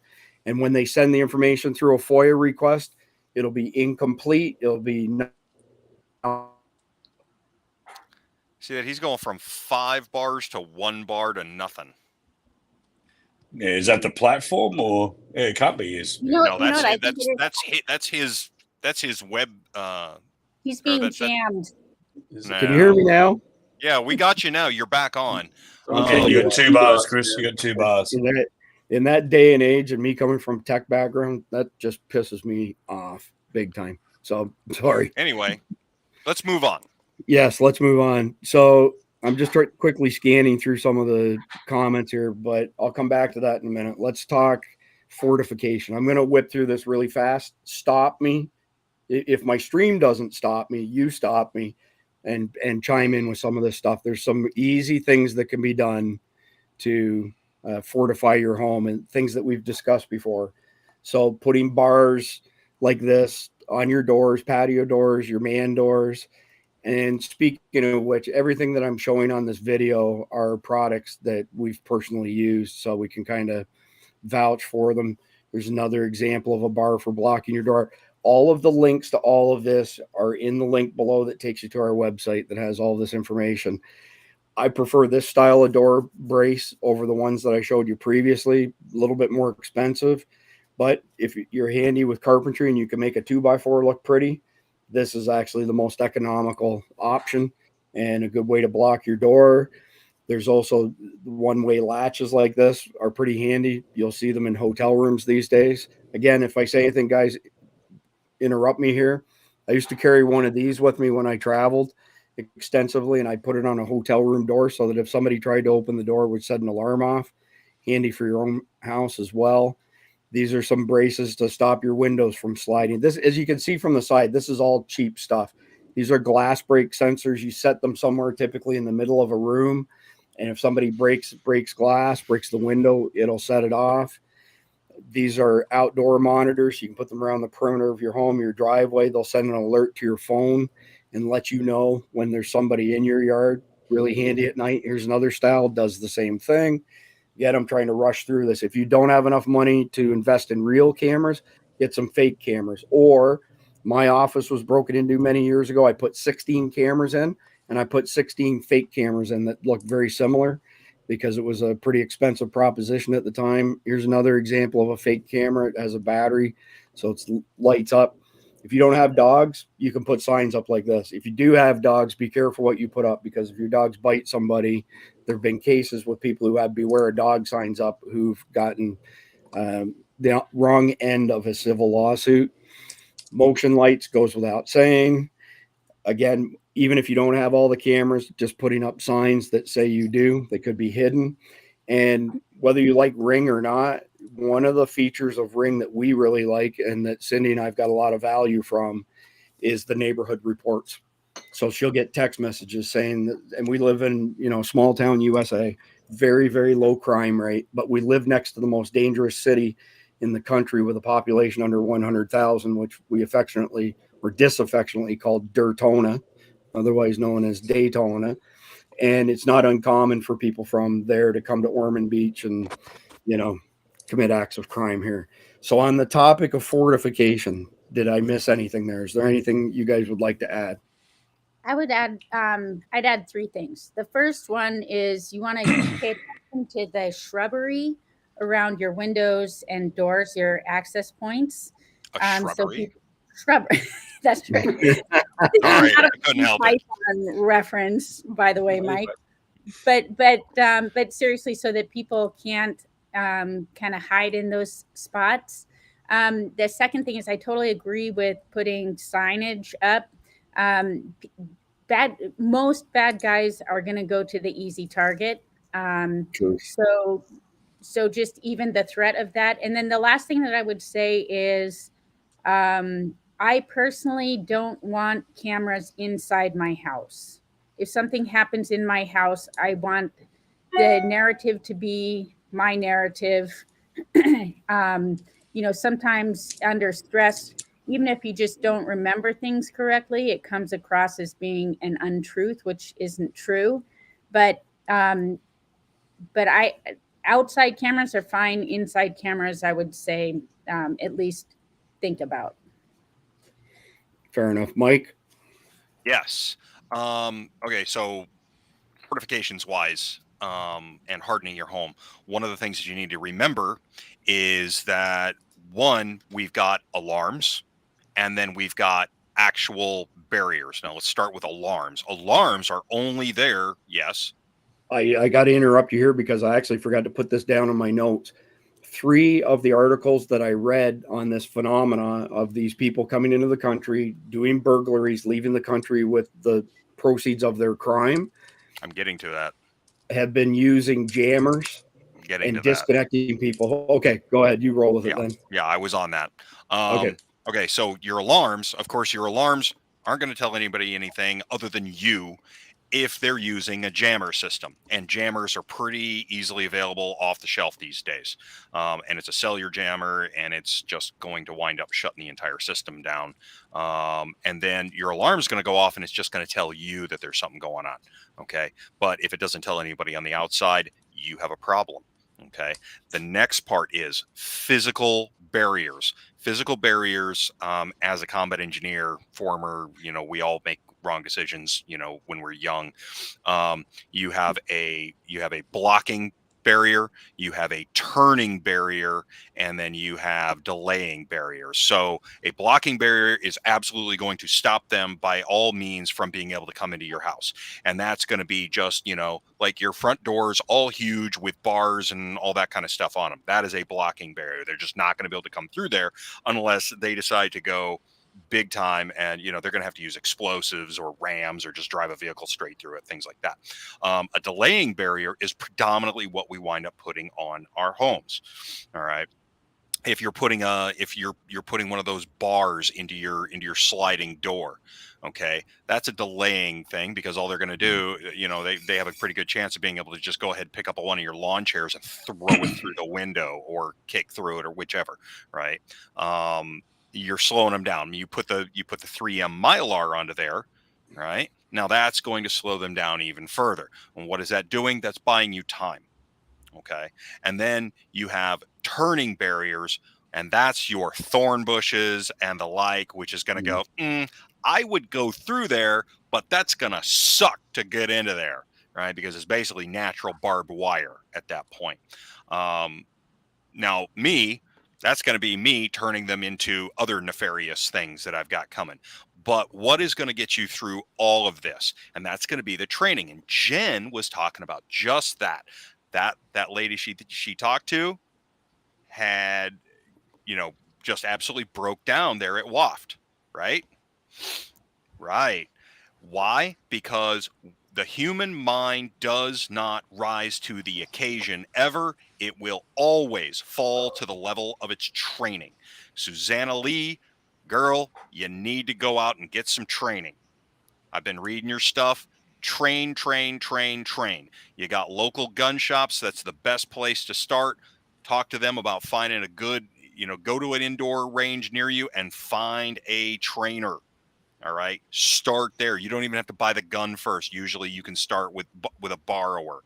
And when they send the information through a FOIA request, it'll be incomplete. It'll be See that he's going from 5 bars to 1 bar to nothing. Yeah, is that the platform, or it can't be his? No, that's his web. He's being jammed. Can you hear me now? Yeah, we got you now. You're back on. Okay, you got 2 bars, Chris. You got 2 bars. In that day and age, and me coming from tech background, that just pisses me off big time. So sorry. Anyway, let's move on. Yes, let's move on. So I'm just quickly scanning through some of the comments here, but I'll come back to that in a minute. Let's talk fortification. I'm going to whip through this really fast. Stop me. If my stream doesn't stop me, you stop me and chime in with some of this stuff. There's some easy things that can be done to fortify your home and things that we've discussed before. So putting bars like this on your doors, patio doors, your man doors. And speaking of which, everything that I'm showing on this video are products that we've personally used, so we can kind of vouch for them. There's another example of a bar for blocking your door. All of the links to all of this are in the link below that takes you to our website that has all this information. I prefer this style of door brace over the ones that I showed you previously. A little bit more expensive, but if you're handy with carpentry and you can make a 2x4 look pretty, this is actually the most economical option and a good way to block your door. There's also one-way latches like this are pretty handy. You'll see them in hotel rooms these days. Again, if I say anything, guys, interrupt me here. I used to carry one of these with me when I traveled extensively, and I put it on a hotel room door so that if somebody tried to open the door, it would set an alarm off. Handy for your own house as well. These are some braces to stop your windows from sliding. This, as you can see from the side, this is all cheap stuff. These are glass break sensors. You set them somewhere typically in the middle of a room. And if somebody breaks glass, breaks the window, it'll set it off. These are outdoor monitors. You can put them around the perimeter of your home, your driveway. They'll send an alert to your phone and let you know when there's somebody in your yard. Really handy at night. Here's another style, does the same thing. Yet I'm trying to rush through this. If you don't have enough money to invest in real cameras, get some fake cameras. Or my office was broken into many years ago. I put 16 cameras in, and I put 16 fake cameras in that looked very similar because it was a pretty expensive proposition at the time. Here's another example of a fake camera. It has a battery, so it lights up. If you don't have dogs, you can put signs up like this. If you do have dogs, be careful what you put up, because if your dogs bite somebody, there have been cases with people who have beware a dog signs up who've gotten the wrong end of a civil lawsuit. Motion lights goes without saying. Again, even if you don't have all the cameras, just putting up signs that say you do, they could be hidden. And whether you like Ring or not, one of the features of Ring that we really like and that Cindy and I've got a lot of value from is the neighborhood reports. So she'll get text messages saying that, and we live in, small town USA, very, very low crime rate, but we live next to the most dangerous city in the country with a population under 100,000, which we affectionately or disaffectionately call Dirtona, otherwise known as Daytona. And it's not uncommon for people from there to come to Ormond Beach and, commit acts of crime here. So on the topic of fortification, did I miss anything there? Is there anything you guys would like to add? I would add, I'd add 3 things. The first one is you want to pay attention to the shrubbery around your windows and doors, your access points. Shrubbery? Shrubbery. That's right. All right, I couldn't help it. Reference, by the way, Mike. But seriously, so that people can't kind of hide in those spots. The second thing is I totally agree with putting signage up. Most bad guys are going to go to the easy target. So just even the threat of that. And then the last thing that I would say is I personally don't want cameras inside my house. If something happens in my house, I want the narrative to be my narrative. Sometimes under stress, even if you just don't remember things correctly, it comes across as being an untruth, which isn't true. But I outside cameras are fine. Inside cameras, I would say at least think about. Fair enough, Mike. Yes. Okay, so fortifications wise, and hardening your home, one of the things that you need to remember is that one, we've got alarms, and then we've got actual barriers. Now let's start with alarms. Alarms are only there, yes. I got to interrupt you here because I actually forgot to put this down in my notes. 3 of the articles that I read on this phenomena of these people coming into the country, doing burglaries, leaving the country with the proceeds of their crime, I'm getting to that. have been using jammers Getting to and that. disconnecting people. Okay, go ahead. You roll with it then. Yeah, I was on that. Okay. Okay, so your alarms, of course, your alarms aren't going to tell anybody anything other than you if they're using a jammer system. And jammers are pretty easily available off the shelf these days. And it's a cellular jammer, and it's just going to wind up shutting the entire system down. And then your alarm is going to go off, and it's just going to tell you that there's something going on. Okay. But if it doesn't tell anybody on the outside, you have a problem. Okay. The next part is physical barriers. Physical barriers, as a combat engineer, former, we all make wrong decisions, when we're young. You have a blocking barrier, you have a turning barrier, and then you have delaying barriers. So a blocking barrier is absolutely going to stop them by all means from being able to come into your house. And that's going to be just, like your front doors, all huge with bars and all that kind of stuff on them. That is a blocking barrier. They're just not going to be able to come through there unless they decide to go big time, and they're going to have to use explosives or rams or just drive a vehicle straight through it, things like that. A delaying barrier is predominantly what we wind up putting on our homes. All right. If you're putting you're putting one of those bars into your sliding door, okay, that's a delaying thing, because all they're going to do, they have a pretty good chance of being able to just go ahead and pick up one of your lawn chairs and throw it through the window or kick through it or whichever, right? You're slowing them down. You put the 3M Mylar onto there, right? Now that's going to slow them down even further. And what is that doing? That's buying you time. Okay. And then you have turning barriers, and that's your thorn bushes and the like, which is going to go, I would go through there, but that's going to suck to get into there, right? Because it's basically natural barbed wire at that point. Now, that's going to be me turning them into other nefarious things that I've got coming. But what is going to get you through all of this? And that's going to be the training. And Jen was talking about just that. That lady she talked to had, just absolutely broke down there at Waft, right? Right. Why? Because the human mind does not rise to the occasion ever. It will always fall to the level of its training. Susanna Lee, girl, you need to go out and get some training. I've been reading your stuff. Train. You got local gun shops. That's the best place to start. Talk to them about finding a good, go to an indoor range near you and find a trainer. All right. Start there. You don't even have to buy the gun first. Usually you can start with a borrower.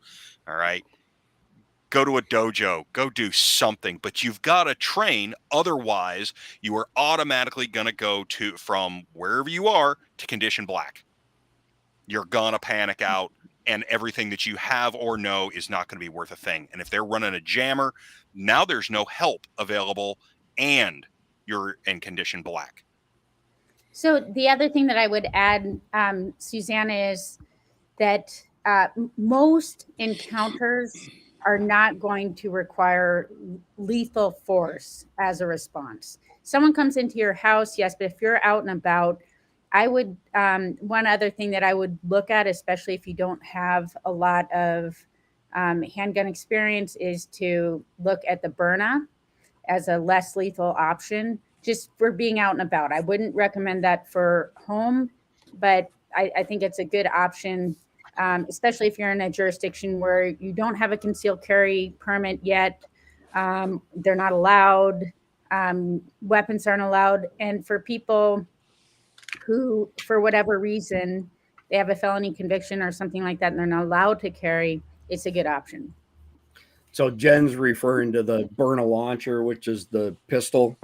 All right. Go to a dojo, go do something, but you've got to train. Otherwise, you are automatically going to go from wherever you are to condition black. You're going to panic out, and everything that you have or know is not going to be worth a thing. And if they're running a jammer, now there's no help available, and you're in condition black. So the other thing that I would add, Susanna, is that most encounters are not going to require lethal force as a response. Someone comes into your house, yes, but if you're out and about, I would, one other thing that I would look at, especially if you don't have a lot of handgun experience, is to look at the Byrna as a less lethal option. just for being out and about. I wouldn't recommend that for home, but I think it's a good option, especially if you're in a jurisdiction where you don't have a concealed carry permit yet. They're not allowed. Weapons aren't allowed. And for people who, for whatever reason, they have a felony conviction or something like that, and they're not allowed to carry, it's a good option. So Jen's referring to the Byrna launcher, which is the pistol.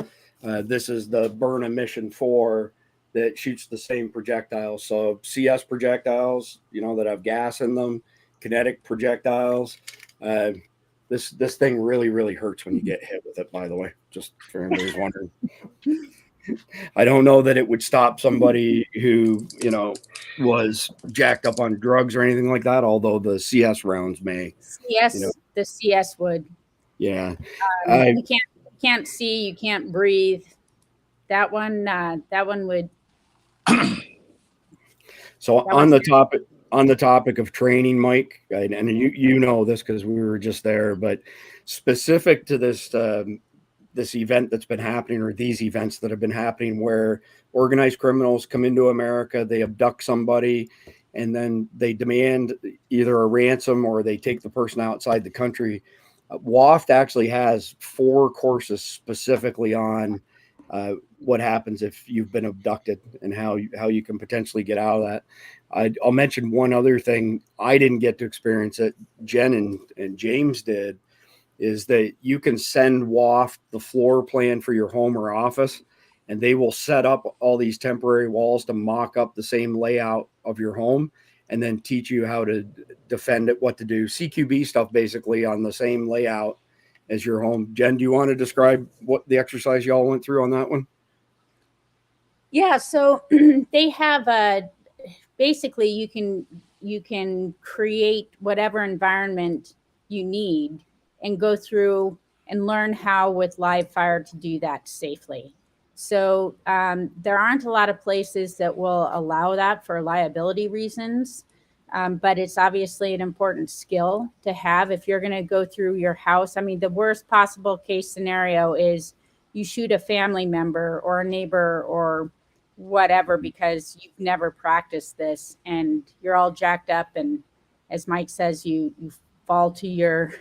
This is the Byrna Mission 4 that shoots the same projectiles. So CS projectiles, that have gas in them, kinetic projectiles. This thing really, really hurts when you get hit with it, by the way, just for anybody who's wondering. I don't know that it would stop somebody who, was jacked up on drugs or anything like that, although the CS rounds may. The CS would. Yeah. You can't see, you can't breathe. That one would. So on the topic of training, Mike, and you know this because we were just there, but specific to this this event that's been happening, or these events that have been happening, where organized criminals come into America, they abduct somebody, and then they demand either a ransom or they take the person outside the country. WAFT actually has 4 courses specifically on what happens if you've been abducted and how you can potentially get out of that. I'll mention one other thing. I didn't get to experience it. Jen and James did. Is that you can send WAFT the floor plan for your home or office, and they will set up all these temporary walls to mock up the same layout of your home, and then teach you how to defend it, what to do. CQB stuff basically on the same layout as your home. Jen, do you want to describe what the exercise y'all went through on that one? Yeah, so they have basically you can create whatever environment you need and go through and learn how with live fire to do that safely. So there aren't a lot of places that will allow that for liability reasons, but it's obviously an important skill to have if you're going to go through your house. I mean, the worst possible case scenario is you shoot a family member or a neighbor or whatever because you've never practiced this and you're all jacked up, and as Mike says, you fall to your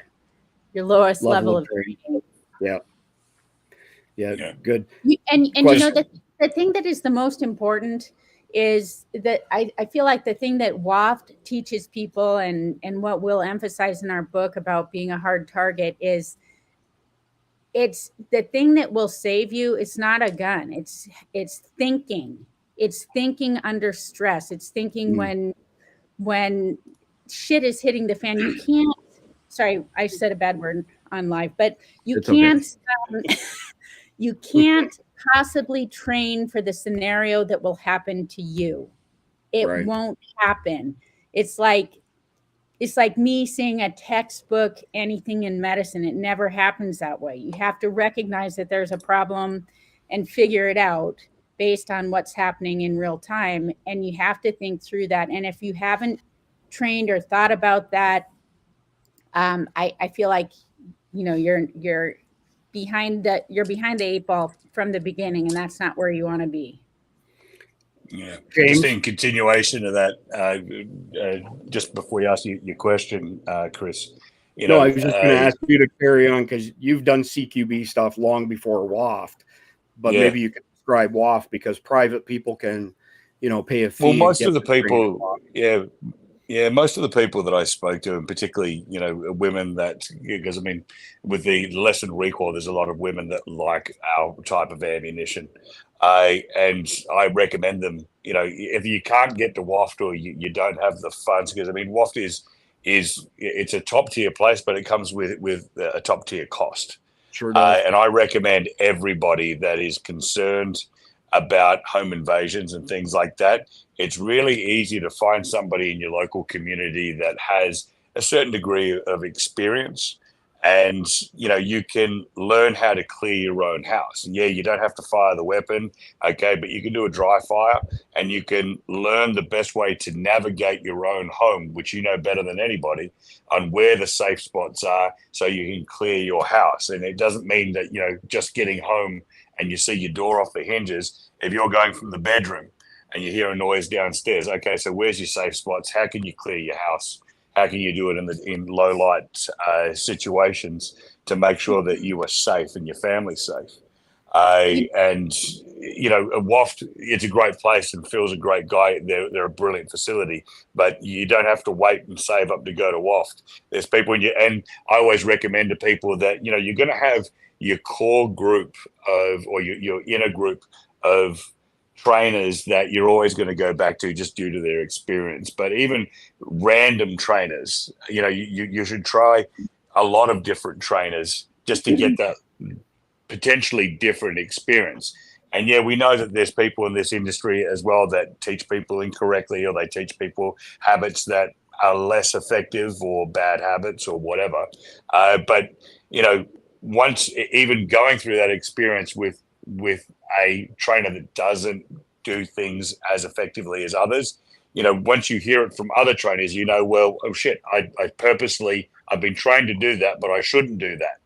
lowest level of training. Yeah, good. And the thing that is the most important is that I feel like the thing that WAFT teaches people and what we'll emphasize in our book about being a hard target is it's the thing that will save you. It's not a gun. It's thinking. It's thinking under stress. It's thinking when shit is hitting the fan. You can't. Sorry, I said a bad word on live, but you can't. Okay. You can't possibly train for the scenario that will happen to you. It won't happen. It's like me seeing a textbook, anything in medicine. It never happens that way. You have to recognize that there's a problem and figure it out based on what's happening in real time. And you have to think through that. And if you haven't trained or thought about that, I feel like, you're behind the 8 ball from the beginning, and that's not where you want to be. Yeah, James? Just in continuation of that, just before you ask your question, Chris. I was just going to ask you to carry on because you've done CQB stuff long before WAFT, but maybe you can describe WAFT because private people can, pay a fee. Well, most of the people, most of the people that I spoke to, and particularly, women because with the lessened recoil, there's a lot of women that like our type of ammunition. And I recommend them, if you can't get to WAFT or you don't have the funds, because WAFT is it's a top tier place, but it comes with a top tier cost. Sure does. And I recommend everybody that is concerned about home invasions and things like that. It's really easy to find somebody in your local community that has a certain degree of experience, and you can learn how to clear your own house. And you don't have to fire the weapon, okay, but you can do a dry fire, and you can learn the best way to navigate your own home, which you know better than anybody, on where the safe spots are, so you can clear your house. And it doesn't mean that just getting home and you see your door off the hinges, if you're going from the bedroom and you hear a noise downstairs, okay, so where's your safe spots? How can you clear your house? How can you do it in low light situations to make sure that you are safe and your family's safe? And WAFT, it's a great place, and Phil's a great guy. They're a brilliant facility, but you don't have to wait and save up to go to WAFT. There's people and I always recommend to people that, you're going to have your core group or your inner group of trainers that you're always going to go back to just due to their experience. But even random trainers, you should try a lot of different trainers just to get that potentially different experience. And yeah, we know that there's people in this industry as well that teach people incorrectly, or they teach people habits that are less effective or bad habits or whatever. But once even going through that experience with a trainer that doesn't do things as effectively as others, once you hear it from other trainers, well, oh shit, I've been trained to do that, but I shouldn't do that.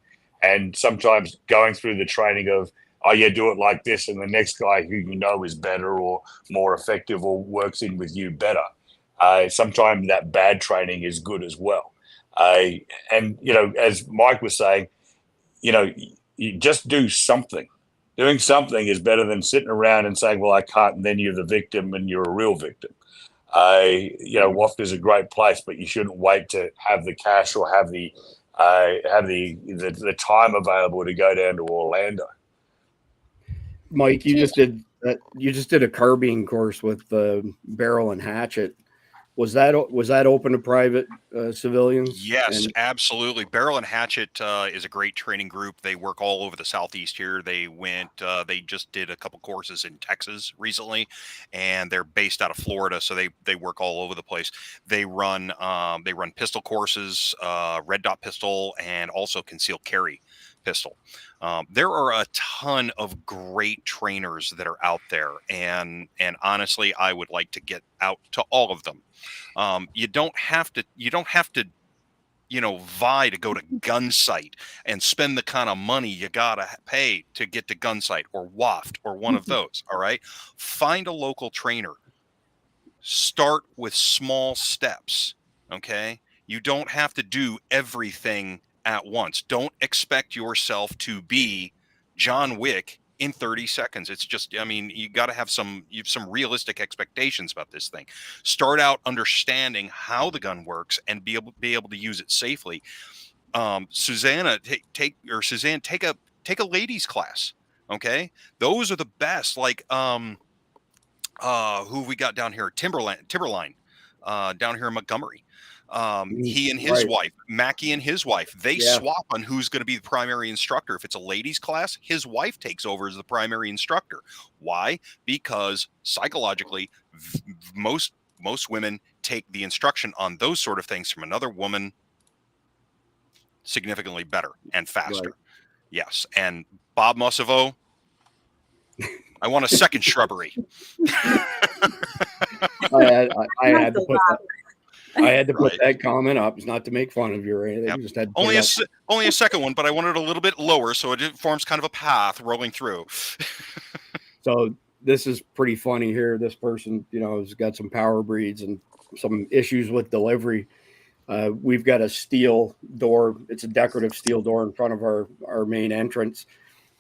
And sometimes going through the training of, oh yeah, do it like this, and the next guy who is better or more effective or works in with you better. Sometimes that bad training is good as well. And as Mike was saying, you just do something. Doing something is better than sitting around and saying, well, I can't, and then you're the victim and you're a real victim. WAFT is a great place, but you shouldn't wait to have the cash or have the time available to go down to Orlando. Mike, you just did a carbine course with barrel and hatchet. Was that open to private civilians? Yes, absolutely. Barrel and Hatchet is a great training group. They work all over the Southeast here. They just did a couple courses in Texas recently, and they're based out of Florida, so they work all over the place. They run pistol courses, red dot pistol, and also concealed carry pistol. There are a ton of great trainers that are out there, and honestly, I would like to get out to all of them. You don't have to vie to go to Gunsight and spend the kind of money you gotta pay to get to Gunsight or WAFT or one of those. All right, find a local trainer. Start with small steps. Okay, you don't have to do everything at once. Don't expect yourself to be John Wick in 30 seconds. It's just, you got to have some realistic expectations about this thing. Start out understanding how the gun works and be able to use it safely. Suzanne, take a ladies class. Okay, those are the best. Like who we got down here? Timberline down here in Montgomery. He and his wife, Mackie and his wife, they swap on who's going to be the primary instructor. If it's a ladies class, his wife takes over as the primary instructor. Why? Because psychologically, most women take the instruction on those sort of things from another woman significantly better and faster. Right. Yes. And Bob Mussovo, I want a second shrubbery. I had to put that comment up. It's not to make fun of you or anything. Just had to only a second one, but I wanted it a little bit lower so it forms kind of a path rolling through. So this is pretty funny here. This person, has got some power breeds and some issues with delivery. We've got a steel door. It's a decorative steel door in front of our main entrance,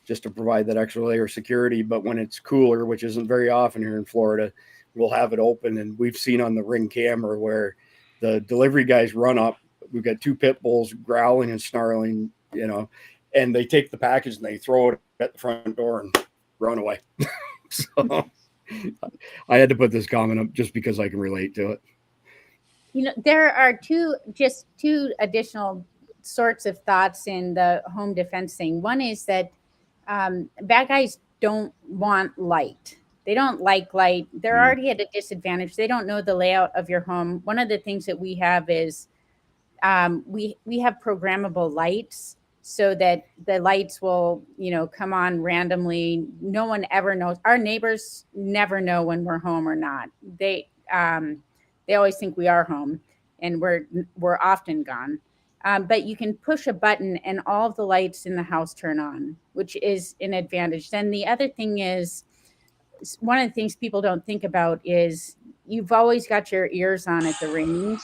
just to provide that extra layer of security. But when it's cooler, which isn't very often here in Florida, we'll have it open. And we've seen on the Ring camera where the delivery guys run up. We've got two pit bulls growling and snarling, and they take the package and they throw it at the front door and run away. So I had to put this comment up just because I can relate to it. There are two additional sorts of thoughts in the home defense thing. One is that bad guys don't want light. They don't like light. They're already at a disadvantage. They don't know the layout of your home. One of the things that we have is we have programmable lights so that the lights will, come on randomly. No one ever knows. Our neighbors never know when we're home or not. They always think we are home, and we're often gone. But you can push a button and all of the lights in the house turn on, which is an advantage. Then the other thing is, one of the things people don't think about is you've always got your ears on at the range.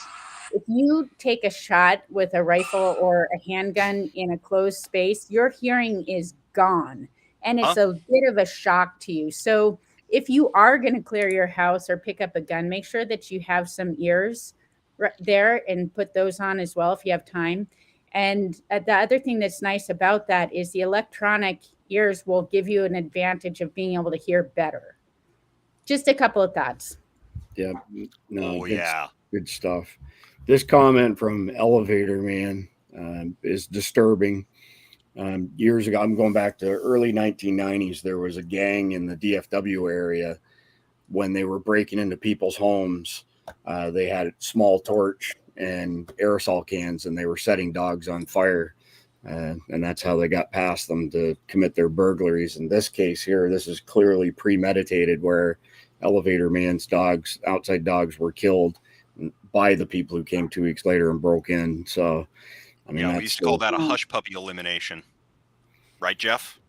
If you take a shot with a rifle or a handgun in a closed space, your hearing is gone. And it's a bit of a shock to you. So if you are going to clear your house or pick up a gun, make sure that you have some ears there and put those on as well if you have time. And the other thing that's nice about that is the electronic ears will give you an advantage of being able to hear better. Just a couple of thoughts. Yeah. No, yeah. Good stuff. This comment from Elevator Man is disturbing. Years ago, I'm going back to early 1990s. There was a gang in the DFW area when they were breaking into people's homes. They had a small torch and aerosol cans, and they were setting dogs on fire. And that's how they got past them to commit their burglaries. In this case here, this is clearly premeditated, where Elevator Man's dogs, outside dogs, were killed by the people who came 2 weeks later and broke in. So, I mean, we used to call that a hush puppy elimination. Right, Jeff?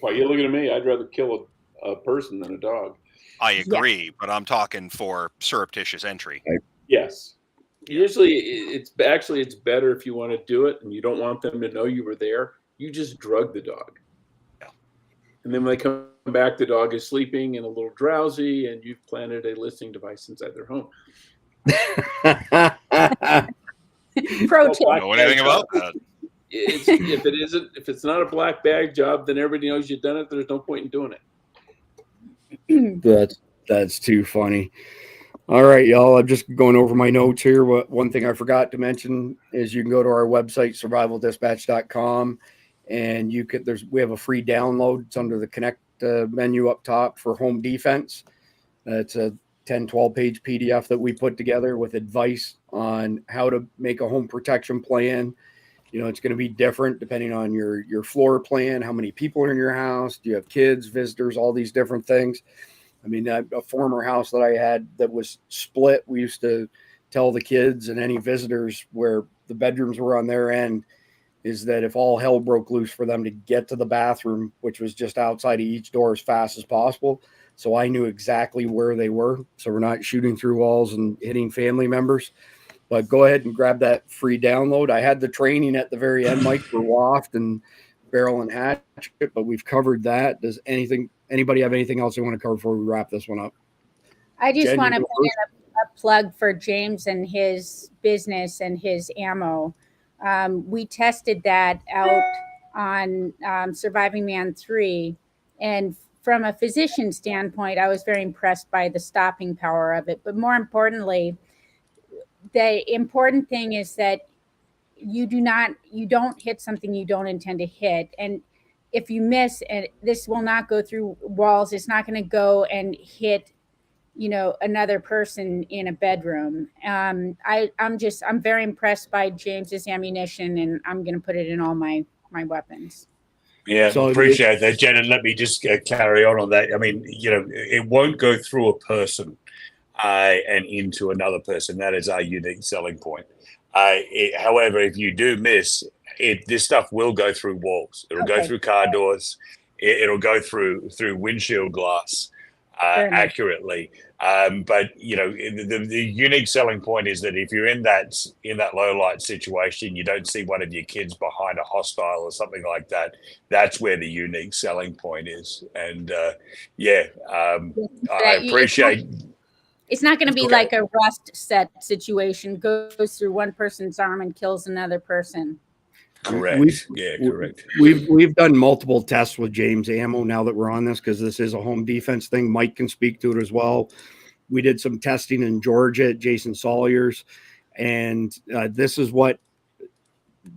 Why you looking at me? I'd rather kill a person than a dog. I agree, but I'm talking for surreptitious entry. Yes. Usually it's better if you want to do it and you don't want them to know you were there. You just drug the dog. Yeah. And then when they come back, the dog is sleeping and a little drowsy, and you've planted a listening device inside their home. Pro tip. Know anything about that? If it's not a black bag job, then everybody knows you've done it. There's no point in doing it. That's too funny. All right, y'all. I'm just going over my notes here. One thing I forgot to mention is you can go to our website, survivaldispatch.com, and we have a free download. It's under the Connect menu up top for home defense. It's a 10, 12-page PDF that we put together with advice on how to make a home protection plan. You know, it's going to be different depending on your floor plan, how many people are in your house, do you have kids, visitors, all these different things. I mean, a former house that I had that was split, we used to tell the kids and any visitors where the bedrooms were on their end is that if all hell broke loose, for them to get to the bathroom, which was just outside of each door, as fast as possible. So I knew exactly where they were. So we're not shooting through walls and hitting family members. But go ahead and grab that free download. I had the training at the very end, Mike, for waft and barrel and hatchet, but we've covered that. Does anybody have anything else they want to cover before we wrap this one up? I just want to put in a plug for James and his business and his ammo. We tested that out on Surviving Man 3, and from a physician standpoint, I was very impressed by the stopping power of it. But more importantly, the important thing is that you don't hit something you don't intend to hit. And if you miss, and this will not go through walls, it's not going to go and hit, another person in a bedroom. I'm very impressed by James's ammunition, and I'm going to put it in all my weapons. Yeah, so appreciate that, Jen. And let me just carry on that. I mean, it won't go through a person and into another person. That is our unique selling point. However, if you do miss, this stuff will go through walls. It'll go through car doors. It'll go through windshield glass accurately. But the unique selling point is that if you're in that low light situation, you don't see one of your kids behind a hostile or something like that. That's where the unique selling point is. And I appreciate. It's not going to be like a rust set situation, goes through one person's arm and kills another person. Correct. Correct. We've done multiple tests with James ammo now that we're on this, because this is a home defense thing. Mike can speak to it as well. We did some testing in Georgia at Jason Sawyer's, and this is what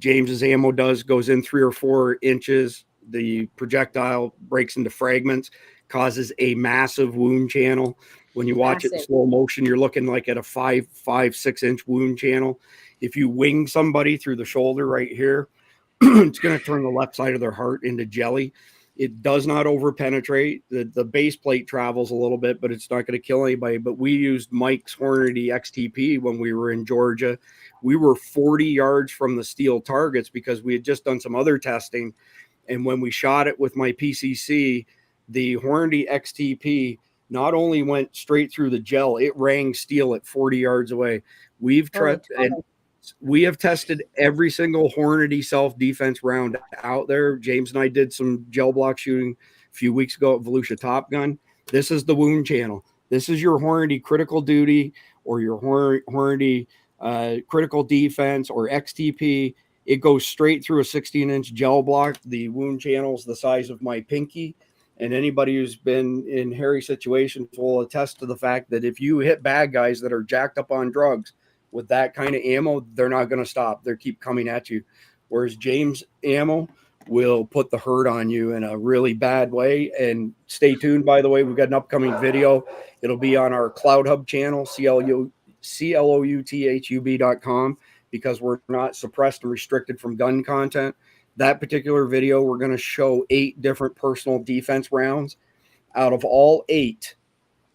James's ammo does. Goes in 3 or 4 inches. The projectile breaks into fragments, causes a massive wound channel. When you watch it in slow motion, you're looking like at a 6 inch wound channel. If you wing somebody through the shoulder right here, it's going to turn the left side of their heart into jelly. It does not overpenetrate. The base plate travels a little bit, but it's not going to kill anybody. But we used Mike's Hornady XTP when we were in Georgia. We were 40 yards from the steel targets because we had just done some other testing. And when we shot it with my PCC, the Hornady XTP not only went straight through the gel, it rang steel at 40 yards away. We have tested every single Hornady self-defense round out there. James and I did some gel block shooting a few weeks ago at Volusia Top Gun. This is the wound channel. This is your Hornady critical duty or your Hornady critical defense or XTP. It goes straight through a 16-inch gel block. The wound channel is the size of my pinky. And anybody who's been in hairy situations will attest to the fact that if you hit bad guys that are jacked up on drugs with that kind of ammo, they're not going to stop. They keep coming at you. Whereas James ammo will put the hurt on you in a really bad way. And stay tuned, by the way, we've got an upcoming video. It'll be on our Cloud Hub channel, CLOUTHUB.com, because we're not suppressed and restricted from gun content. That particular video, we're going to show 8 different personal defense rounds. Out of all 8,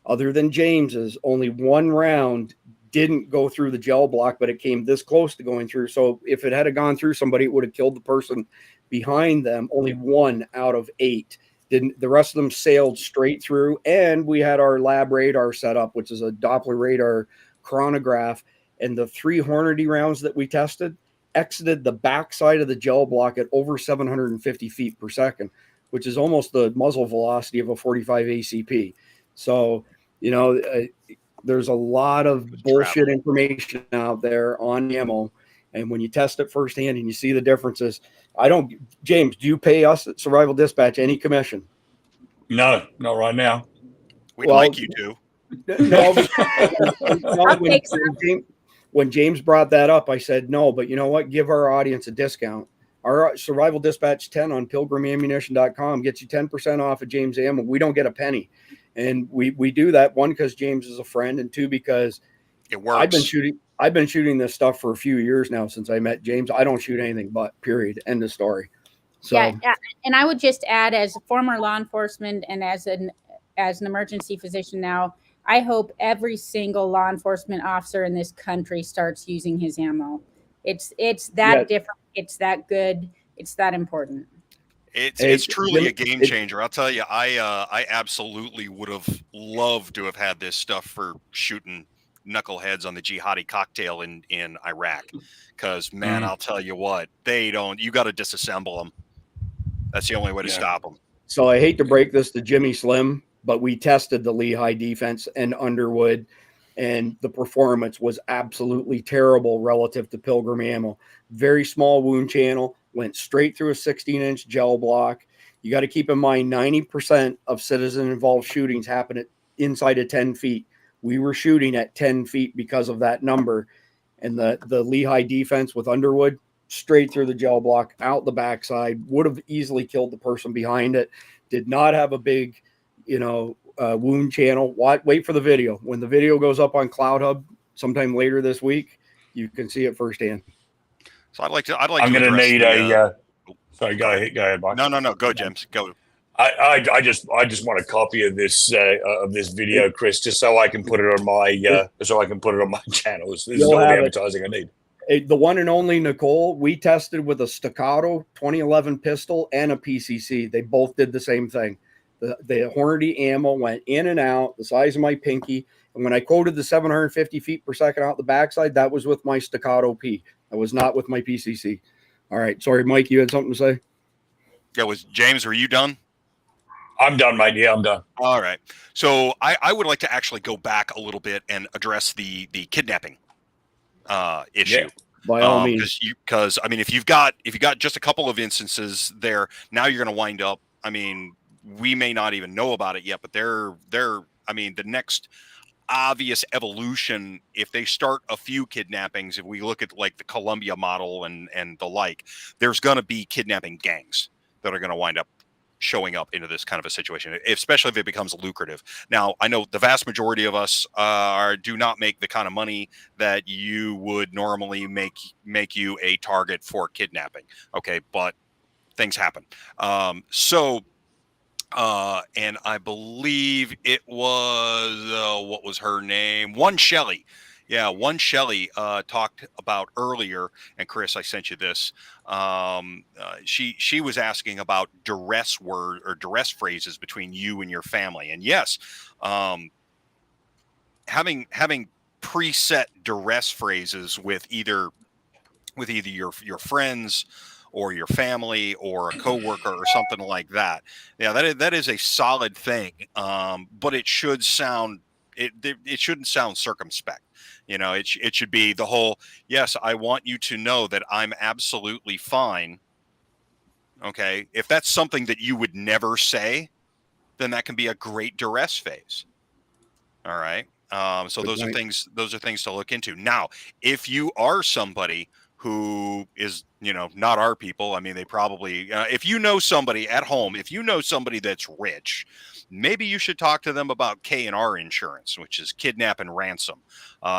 other than James's, only 1 round didn't go through the gel block, but it came this close to going through. So if it had gone through somebody, it would have killed the person behind them. Only 1 out of 8 didn't. The rest of them sailed straight through. And we had our lab radar set up, which is a Doppler radar chronograph. And the 3 Hornady rounds that we tested exited the backside of the gel block at over 750 feet per second, which is almost the muzzle velocity of a 45 ACP. So, there's a lot of bullshit information out there on ammo. And when you test it firsthand and you see the differences, James, do you pay us at Survival Dispatch any commission? No, not right now. We'd like you to. When James brought that up, I said, no, but you know what? Give our audience a discount. Our Survival Dispatch 10 on pilgrimammunition.com gets you 10% off of James ammo. We don't get a penny. And we do that, 1, because James is a friend, and 2, because it works. I've been shooting this stuff for a few years now since I met James. I don't shoot anything but, period. End of story. So yeah. And I would just add, as a former law enforcement and as an emergency physician now, I hope every single law enforcement officer in this country starts using his ammo. It's that different. It's that good. It's that important. It's truly a game changer. I'll tell you, I absolutely would have loved to have had this stuff for shooting knuckleheads on the jihadi cocktail in Iraq. Because, man, I'll tell you what, you got to disassemble them. That's the only way to stop them. So I hate to break this to Jimmy Slim, but we tested the Lehigh defense and Underwood, and the performance was absolutely terrible relative to Pilgrim ammo. Very small wound channel, went straight through a 16-inch gel block. You got to keep in mind 90% of citizen-involved shootings happen inside of 10 feet. We were shooting at 10 feet because of that number. And the Lehigh defense with Underwood, straight through the gel block, out the backside, would have easily killed the person behind it. Did not have a big wound channel. Wait for the video. When the video goes up on Cloud Hub sometime later this week, you can see it firsthand. So I'm going to need sorry, go ahead, Mike. No, go, James, go. I just want a copy of this video, Chris, just so I can put it on my channel. This is all the advertising I need. The one and only Nicole, we tested with a Staccato 2011 pistol and a PCC. They both did the same thing. The Hornady ammo went in and out the size of my pinky. And when I quoted the 750 feet per second out the backside, that was with my Staccato P. That was not with my PCC. All right. Sorry, Mike, you had something to say? Yeah, James, are you done? I'm done, mate. Yeah, I'm done. All right. So I would like to actually go back a little bit and address the kidnapping issue. Yeah, by all means. Because I mean, if you've got just a couple of instances there, now you're going to wind up. I mean, we may not even know about it yet, but I mean, the next obvious evolution, if they start a few kidnappings, if we look at like the Columbia model and the like, there's going to be kidnapping gangs that are going to wind up showing up into this kind of a situation, especially if it becomes lucrative. Now, I know the vast majority of us do not make the kind of money that you would normally make you a target for kidnapping. Okay, but things happen. So And I believe it was, what was her name? One Shelley. Yeah, one Shelley talked about earlier, and Chris, I sent you this. She was asking about duress word or duress phrases between you and your family. And yes, having preset duress phrases with either your friends or your family or a coworker or something like that. Yeah, that is a solid thing. But it should sound it shouldn't sound circumspect. You know, it should be the whole, yes, I want you to know that I'm absolutely fine. Okay. If that's something that you would never say, then that can be a great duress phase. All right. So those are things to look into. Now, if you are somebody who is, not our people, I mean, they probably, if you know somebody at home, if you know somebody that's rich, maybe you should talk to them about K&R insurance, which is kidnap and ransom.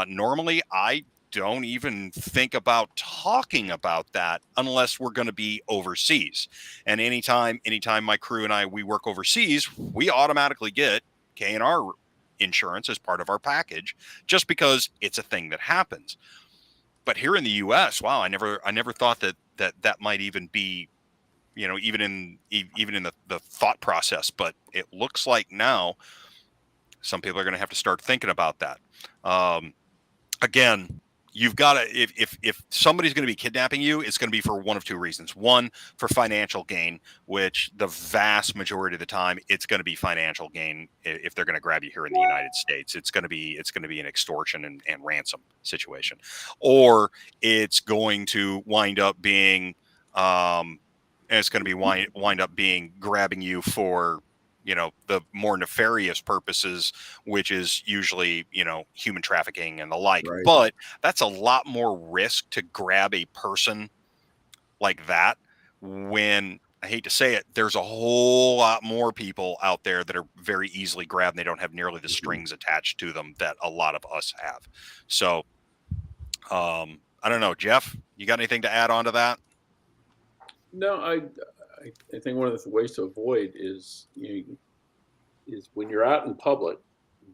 Normally, I don't even think about talking about that unless we're going to be overseas. And anytime my crew and we work overseas, we automatically get K&R insurance as part of our package, just because it's a thing that happens. But here in the US, wow, I never thought that might even be, even in the thought process. But it looks like now some people are going to have to start thinking about that. Again, you've got to, if somebody's going to be kidnapping you, it's going to be for one of two reasons. One, for financial gain, which the vast majority of the time it's going to be financial gain. If they're going to grab you here in the United States, it's going to be an extortion and ransom situation, or it's going to wind up being, wind up being grabbing you for, the more nefarious purposes, which is usually, human trafficking and the like. Right. But that's a lot more risk to grab a person like that, when, I hate to say it, there's a whole lot more people out there that are very easily grabbed, and they don't have nearly the strings attached to them that a lot of us have. So, I don't know, Jeff, you got anything to add on to that? No, I think one of the ways to avoid is when you're out in public,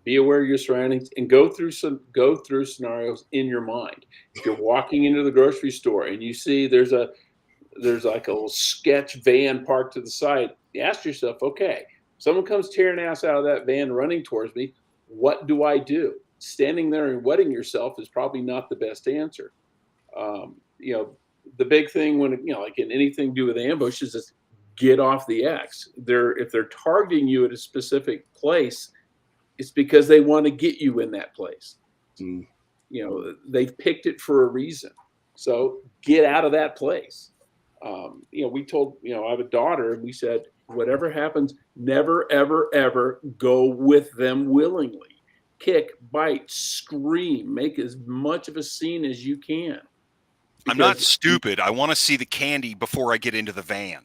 be aware of your surroundings and go through scenarios in your mind. If you're walking into the grocery store and you see there's like a little sketch van parked to the side, you ask yourself, okay, someone comes tearing ass out of that van running towards me, what do I do? Standing there and wetting yourself is probably not the best answer. The big thing when, like in anything to do with ambushes, is get off the X. If they're targeting you at a specific place, it's because they want to get you in that place. They've picked it for a reason. So get out of that place. We told, I have a daughter, and we said, whatever happens, never, ever, ever go with them willingly. Kick, bite, scream, make as much of a scene as you can. I'm not stupid. I want to see the candy before I get into the van.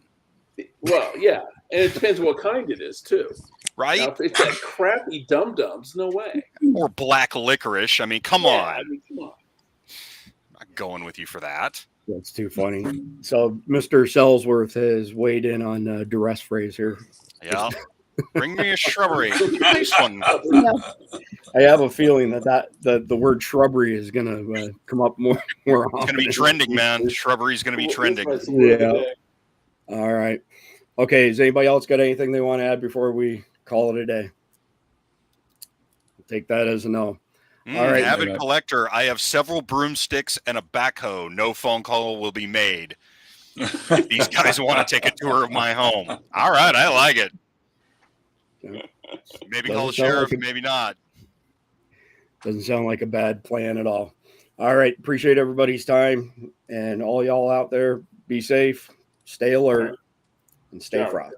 Well, yeah. And it depends what kind it is, too. Right? Now, if it's that crappy dum-dums, no way. Or black licorice. I mean, come on. Come on. I'm not going with you for that. That's too funny. So Mr. Sellsworth has weighed in on duress phrase here. Yeah. Bring me a shrubbery. Nice one. I have a feeling that the word shrubbery is going to come up more often. It's going to be trending, man. Shrubbery is going to be trending. Yeah. All right. Okay. Has anybody else got anything they want to add before we call it a day? I'll take that as a no. All right. Avid collector. I have several broomsticks and a backhoe. No phone call will be made. These guys want to take a tour of my home. All right. I like it. Maybe call the sheriff, maybe not. Doesn't sound like a bad plan at all. All right. Appreciate everybody's time, and all y'all out there, be safe, stay alert, and stay frosty.